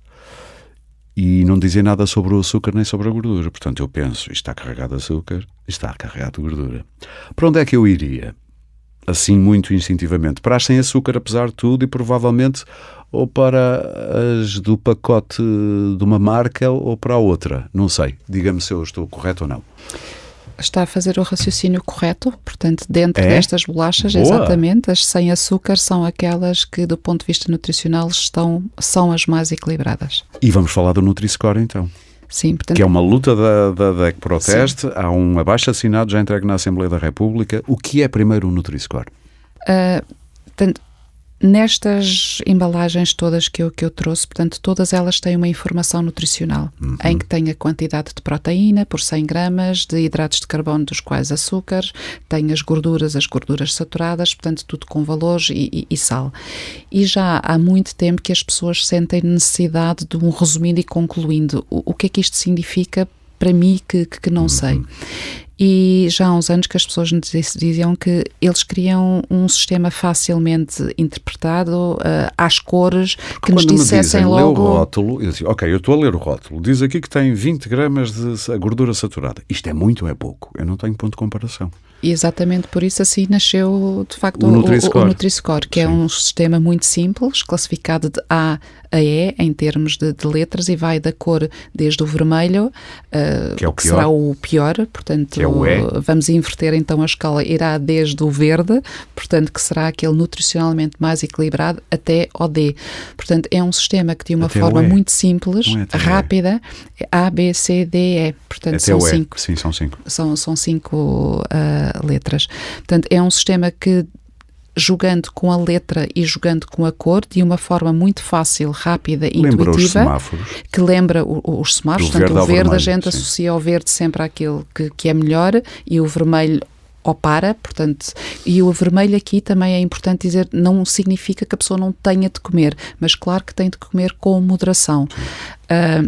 E não dizem nada sobre o açúcar nem sobre a gordura. Portanto, eu penso, isto está carregado de açúcar, está carregado de gordura. Para onde é que eu iria? Assim, muito instintivamente. Para as sem açúcar, apesar de tudo, e provavelmente ou para as do pacote de uma marca ou para a outra. Não sei. Diga-me se eu estou correto ou não. Está a fazer o raciocínio correto, portanto, dentro destas bolachas, boa. Exatamente, as sem açúcar são aquelas que, do ponto de vista nutricional, são as mais equilibradas. E vamos falar do Nutri-Score, então. Sim, portanto, que é uma luta da Ecproteste. Há um abaixo-assinado já entregue na Assembleia da República. O que é primeiro o Nutri-Score? Portanto, nestas embalagens todas que eu trouxe, portanto, todas elas têm uma informação nutricional, em que tem a quantidade de proteína por 100 gramas, de hidratos de carbono, dos quais açúcares, tem as gorduras saturadas, portanto, tudo com valores e sal. E já há muito tempo que as pessoas sentem necessidade de um resumindo e concluindo. O que é que isto significa para mim que não sei? E já há uns anos que as pessoas nos diziam que eles queriam um sistema facilmente interpretado, às cores, que nos dissessem logo... Quando me dizem, lê o rótulo, eu digo, ok, eu estou a ler o rótulo, diz aqui que tem 20 gramas de gordura saturada. Isto é muito ou é pouco? Eu não tenho ponto de comparação. E exatamente por isso assim nasceu, de facto, o Nutri-Score, que é um sistema muito simples, classificado de A a E, em termos de letras, e vai da cor desde o vermelho, que é o que será o pior, portanto, que é o E. Vamos inverter então a escala, irá desde o verde, portanto, que será aquele nutricionalmente mais equilibrado, até ao D. Portanto, é um sistema que de uma forma muito simples, rápida, A, B, C, D, E. Portanto, até são 5. Sim, são 5. São 5 letras. Portanto, é um sistema que jogando com a letra e jogando com a cor de uma forma muito fácil, rápida e Lembra intuitiva. os semáforos. Que lembra os semáforos. Do Portanto, verde ao o verde vermelho, a gente sim. associa ao verde sempre àquilo que é melhor e o vermelho ao para, portanto, e o vermelho aqui também é importante dizer, não significa que a pessoa não tenha de comer, mas claro que tem de comer com moderação.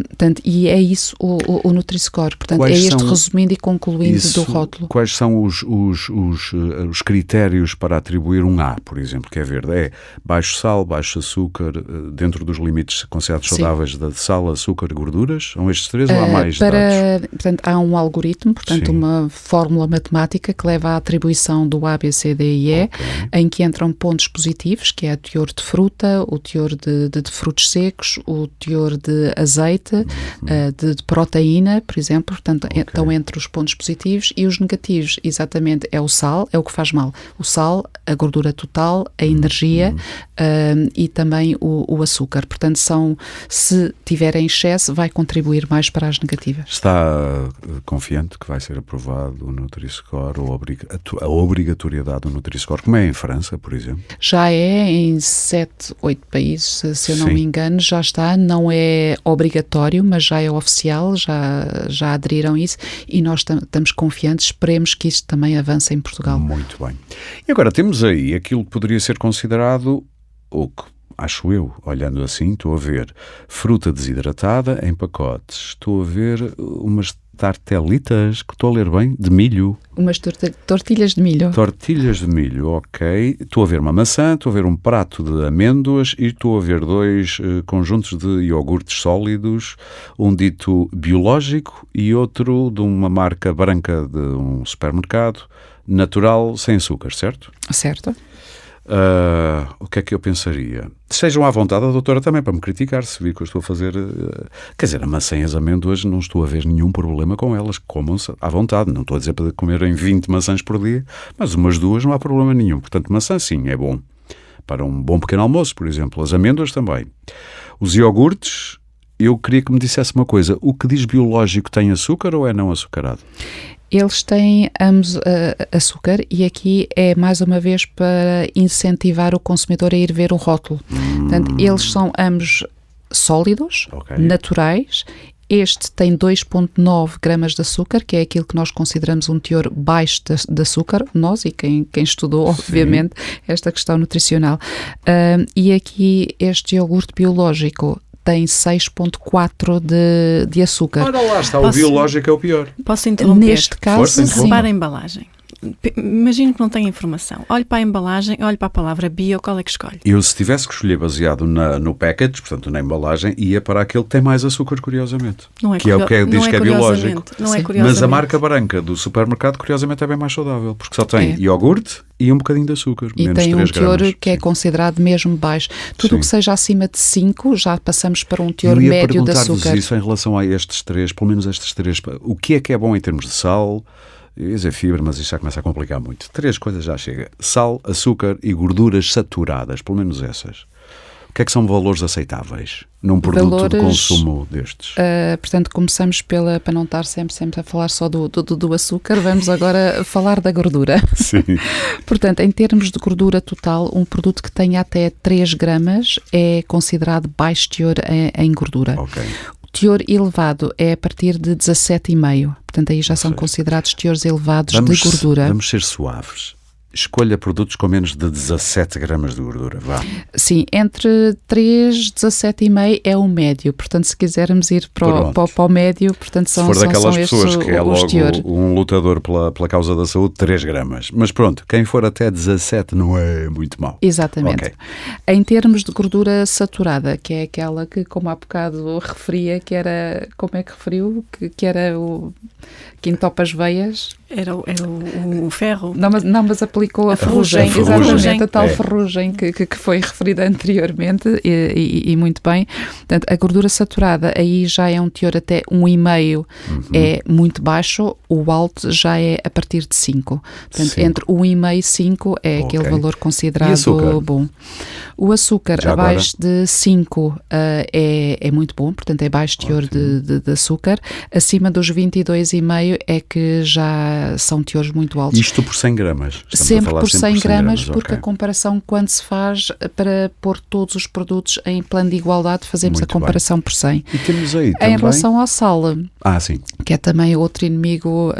Portanto, e é isso o Nutri-Score. Portanto, Quais é este são- resumindo e concluindo Isso, do rótulo. quais são os critérios para atribuir um A, por exemplo, que é verde? É baixo sal, baixo açúcar, dentro dos limites considerados Sim. saudáveis de sal, açúcar e gorduras? São estes três ou há mais dados? Portanto, há um algoritmo, portanto, Sim. uma fórmula matemática que leva à atribuição do A, B, C, D e E, em que entram pontos positivos, que é o teor de fruta, o teor de frutos secos, o teor de azeite, de proteína, por exemplo, portanto, estão entre os pontos positivos, e os negativos, exatamente, é o sal, é o que faz mal. O sal, a gordura total, a energia e também o açúcar. Portanto, se tiver em excesso, vai contribuir mais para as negativas. Está confiante que vai ser aprovado o Nutri-Score ou a obrigatoriedade do Nutri-Score, como é em França, por exemplo? Já é em 7, 8 países, se eu não Sim. me engano, já está, não é obrigatório, mas já é oficial, já aderiram a isso e nós estamos confiantes, esperemos que isto também avance em Portugal. Muito bem. E agora temos aí aquilo que poderia ser considerado, ou que acho eu, olhando assim, estou a ver fruta desidratada em pacotes, estou a ver umas tartelitas, que estou a ler bem, de milho. Umas tortilhas de milho. Tortilhas de milho, ok. Estou a ver uma maçã, estou a ver um prato de amêndoas e estou a ver dois conjuntos de iogurtes sólidos, um dito biológico e outro de uma marca branca de um supermercado, natural, sem açúcar, certo? Certo. O que é que eu pensaria? Sejam à vontade a doutora também para me criticar se vir que eu estou a fazer... Quer dizer, a maçã e as amêndoas não estou a ver nenhum problema com elas. Comam-se à vontade. Não estou a dizer para comerem 20 maçãs por dia, mas umas duas não há problema nenhum. Portanto, maçã sim, é bom. Para um bom pequeno almoço, por exemplo. As amêndoas também. Os iogurtes, eu queria que me dissesse uma coisa. O que diz biológico tem açúcar ou é não açucarado? Eles têm ambos açúcar e aqui é mais uma vez para incentivar o consumidor a ir ver o rótulo. Portanto, eles são ambos sólidos, naturais. Este tem 2,9 gramas de açúcar, que é aquilo que nós consideramos um teor baixo de açúcar, nós e quem estudou, obviamente, esta questão nutricional. E aqui este iogurte biológico tem 6,4 de açúcar. Ora lá está, o biológico é o pior. Posso interromper? Neste caso, Força, sim. Repara a embalagem. Imagino que não tem informação. Olhe para a embalagem, olhe para a palavra bio, qual é que escolhe? Eu, se tivesse que escolher baseado no package, portanto na embalagem, ia para aquele que tem mais açúcar, curiosamente. Não é que é o que diz que é biológico. Não é Sim. curiosamente. Mas a marca branca do supermercado, curiosamente, é bem mais saudável, porque só tem É. iogurte e um bocadinho de açúcar, E menos tem 3 um teor gramas. que é considerado mesmo baixo. Tudo o que seja acima de 5, já passamos para um teor Eu ia médio de perguntar-vos açúcar. isso em relação a estes três, pelo menos estes três. O que é bom em termos de sal? Eu ia dizer fibra, mas isto já começa a complicar muito. 3 coisas já chega. Sal, açúcar e gorduras saturadas, pelo menos essas. O que é que são valores aceitáveis num produto de consumo destes? Portanto, começamos para não estar sempre a falar só do açúcar, vamos agora falar da gordura. Sim. Portanto, em termos de gordura total, um produto que tenha até 3 gramas é considerado baixo teor em gordura. Ok. O teor elevado é a partir de 17,5. Portanto, aí já são considerados teores elevados de gordura. Vamos ser suaves. Escolha produtos com menos de 17 gramas de gordura, vá. Sim, entre 3 e 17,5 é o médio. Portanto, se quisermos ir para o médio, portanto, se for daquelas pessoas estes que é os logo teores. um lutador pela causa da saúde, 3 gramas. Mas pronto, quem for até 17 não é muito mau. Exatamente. Okay. Em termos de gordura saturada, que é aquela que, como há bocado referia, que era, como é que referiu? Que era o que entopa as veias. Era o ferro. Não, mas aplicou a ferrugem. A ferrugem. Exatamente, a tal É. ferrugem que foi referida anteriormente e muito bem. Portanto, a gordura saturada aí já é um teor até 1,5, é muito baixo, o alto já é a partir de 5. Portanto, 5. entre 1,5 e 5 é aquele valor E considerado açúcar? bom. O açúcar Já abaixo de 5 é muito bom, portanto é baixo teor de açúcar. Acima dos 22,5 é que já são teores muito altos. Isto por 100 gramas? Sempre por 100 gramas, porque a comparação, quando se faz para pôr todos os produtos em plano de igualdade, fazemos muito a comparação por 100. E temos aí também... Em relação ao sal, sim. que é também outro inimigo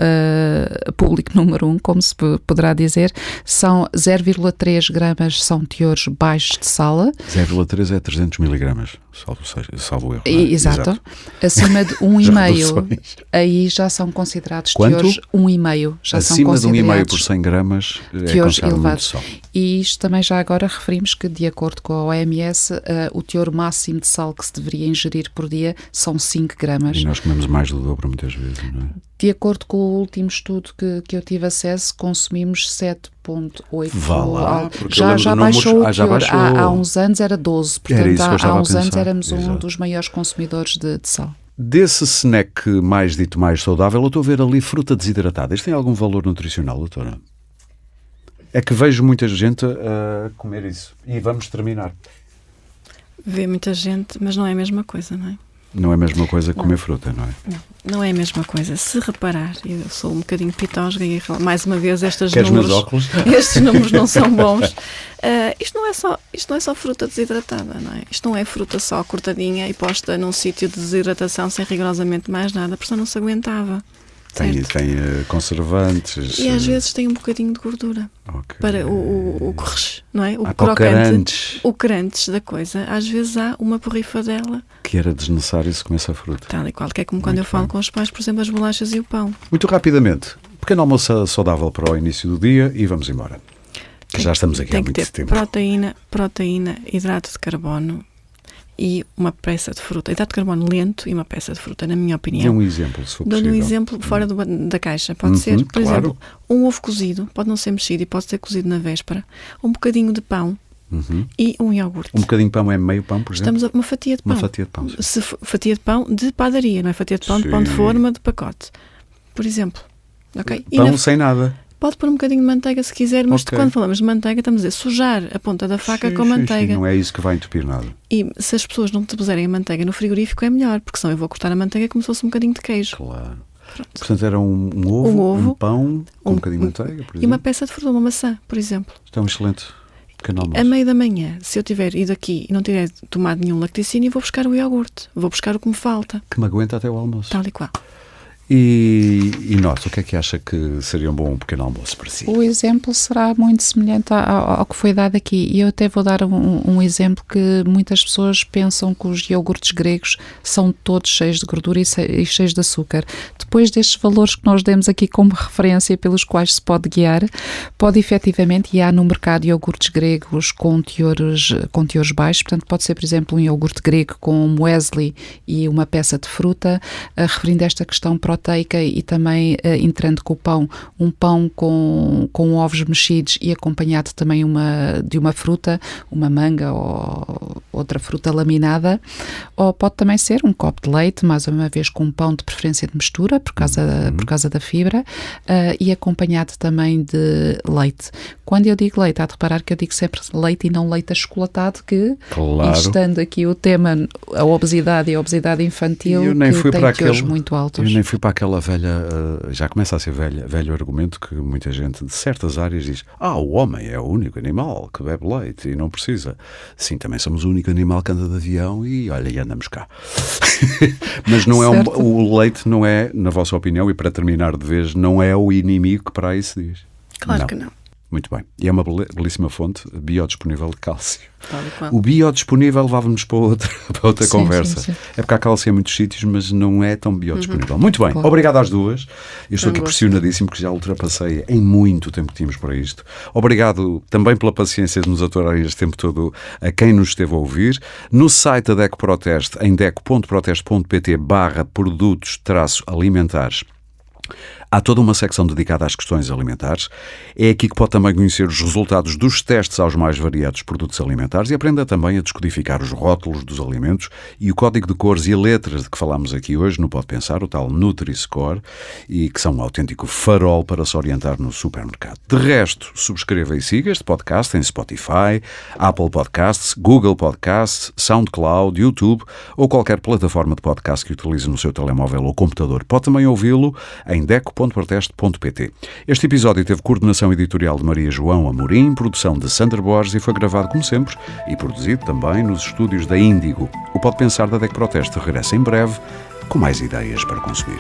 público número 1, como se poderá dizer, são 0,3 gramas são teores baixos de sal. 0,3 é 300 miligramas, salvo erro. Exato. Acima de 1,5, aí já são considerados teores 1,5. Acima de 1,5 por 100 gramas é considerado muito sal. E isto também já agora referimos que, de acordo com a OMS, o teor máximo de sal que se deveria ingerir por dia são 5 gramas. E nós comemos mais do dobro muitas vezes, não é? De acordo com o último estudo que eu tive acesso, consumimos 7,8. Vá lá, já baixou o teor. Há uns anos era 12, portanto há uns anos éramos um dos maiores consumidores de sal. Desse snack mais dito mais saudável, eu estou a ver ali fruta desidratada. Isto tem algum valor nutricional, doutora? É que vejo muita gente a comer isso. E vamos terminar. Vê muita gente, mas não é a mesma coisa, não é? Não é a mesma coisa que comer fruta, não é? Não é a mesma coisa. Se reparar, eu sou um bocadinho pitosga e mais uma vez estes Queres números... meus óculos? Estes números não são bons. Isto não é só fruta desidratada, não é? Isto não é fruta só cortadinha e posta num sítio de desidratação sem rigorosamente mais nada, porque senão não se aguentava. Tem conservantes. E às vezes tem um bocadinho de gordura. Okay. Para o cruz, não é? O crocante. O crunch da coisa. Às vezes há uma porrifadela. Que era desnecessário se comesse a fruta. Tal e qual. Que é como quando eu falo com os pais, por exemplo, as bolachas e o pão. Muito rapidamente. Pequeno almoço saudável para o início do dia e vamos embora. Que já estamos aqui há muito tempo. Tem que ter proteína, hidrato de carbono e uma peça de fruta. Hidrato de carbono lento e uma peça de fruta, na minha opinião. Dê um exemplo, se for possível. Dou-lhe um exemplo fora da caixa. Pode ser, por exemplo, um ovo cozido, pode não ser mexido e pode ser cozido na véspera, um bocadinho de pão e um iogurte. Um bocadinho de pão é meio pão, por exemplo? Estamos a uma fatia de pão. Uma fatia de pão, sim. Fatia de pão de padaria, não é fatia de pão de pão de forma de pacote. Por exemplo. Okay? Pão sem nada. Pode pôr um bocadinho de manteiga se quiser, mas quando falamos de manteiga estamos a dizer sujar a ponta da faca com manteiga. Sim, não é isso que vai entupir nada. E se as pessoas não te puserem a manteiga no frigorífico é melhor, porque senão eu vou cortar a manteiga como se fosse um bocadinho de queijo. Claro. Pronto. Portanto era um ovo, um pão, um bocadinho de manteiga, por exemplo. E uma peça de fruta, uma maçã, por exemplo. Isto é um excelente pequeno almoço. À meia da manhã, se eu tiver ido aqui e não tiver tomado nenhum lacticínio, vou buscar o iogurte, vou buscar o que me falta. Que me aguenta até o almoço. Tal e qual. E nós, o que é que acha que seria um bom pequeno almoço para si? O exemplo será muito semelhante ao que foi dado aqui. E eu até vou dar um exemplo que muitas pessoas pensam que os iogurtes gregos são todos cheios de gordura e cheios de açúcar. Depois destes valores que nós demos aqui como referência pelos quais se pode guiar, pode efetivamente, e há no mercado iogurtes gregos com teores baixos, portanto pode ser, por exemplo, um iogurte grego com muesli e uma peça de fruta, referindo esta questão proteica e também entrando com o pão, um pão com ovos mexidos e acompanhado também de uma fruta, uma manga ou outra fruta laminada, ou pode também ser um copo de leite, mais uma vez com um pão de preferência de mistura, por causa da fibra, e acompanhado também de leite. Quando eu digo leite, há de reparar que eu digo sempre leite e não leite achocolatado, que, estando aqui o tema, a obesidade e a obesidade infantil, que tem teores muito altos. Eu nem fui para aquela velha, já começa a ser velho argumento que muita gente de certas áreas diz: o homem é o único animal que bebe leite e não precisa. Sim, também somos o único animal que anda de avião e olha, e andamos cá. Mas não é o leite não é, na vossa opinião, e para terminar de vez, não é o inimigo que para aí se diz. Claro que não. Muito bem. E é uma belíssima fonte biodisponível de cálcio. Claro. O biodisponível levava-nos para outra conversa. Sim. É porque há cálcio em muitos sítios, mas não é tão biodisponível. Muito bem. Claro. Obrigado às duas. Eu estou aqui pressionadíssimo porque já ultrapassei em muito tempo que tínhamos para isto. Obrigado também pela paciência de nos aturarem este tempo todo a quem nos esteve a ouvir. No site da DECO Proteste, em deco.proteste.pt/produtos-alimentares, há toda uma secção dedicada às questões alimentares. É aqui que pode também conhecer os resultados dos testes aos mais variados produtos alimentares e aprenda também a descodificar os rótulos dos alimentos e o código de cores e letras de que falámos aqui hoje no Pode Pensar, o tal Nutri-Score, e que são um autêntico farol para se orientar no supermercado. De resto, subscreva e siga este podcast em Spotify, Apple Podcasts, Google Podcasts, SoundCloud, YouTube ou qualquer plataforma de podcast que utilize no seu telemóvel ou computador. Pode também ouvi-lo em DECO dec.proteste.pt. Este episódio teve coordenação editorial de Maria João Amorim, produção de Sandra Borges e foi gravado, como sempre, e produzido também nos estúdios da Índigo. O Pode Pensar da DEC Proteste regressa em breve com mais ideias para consumir.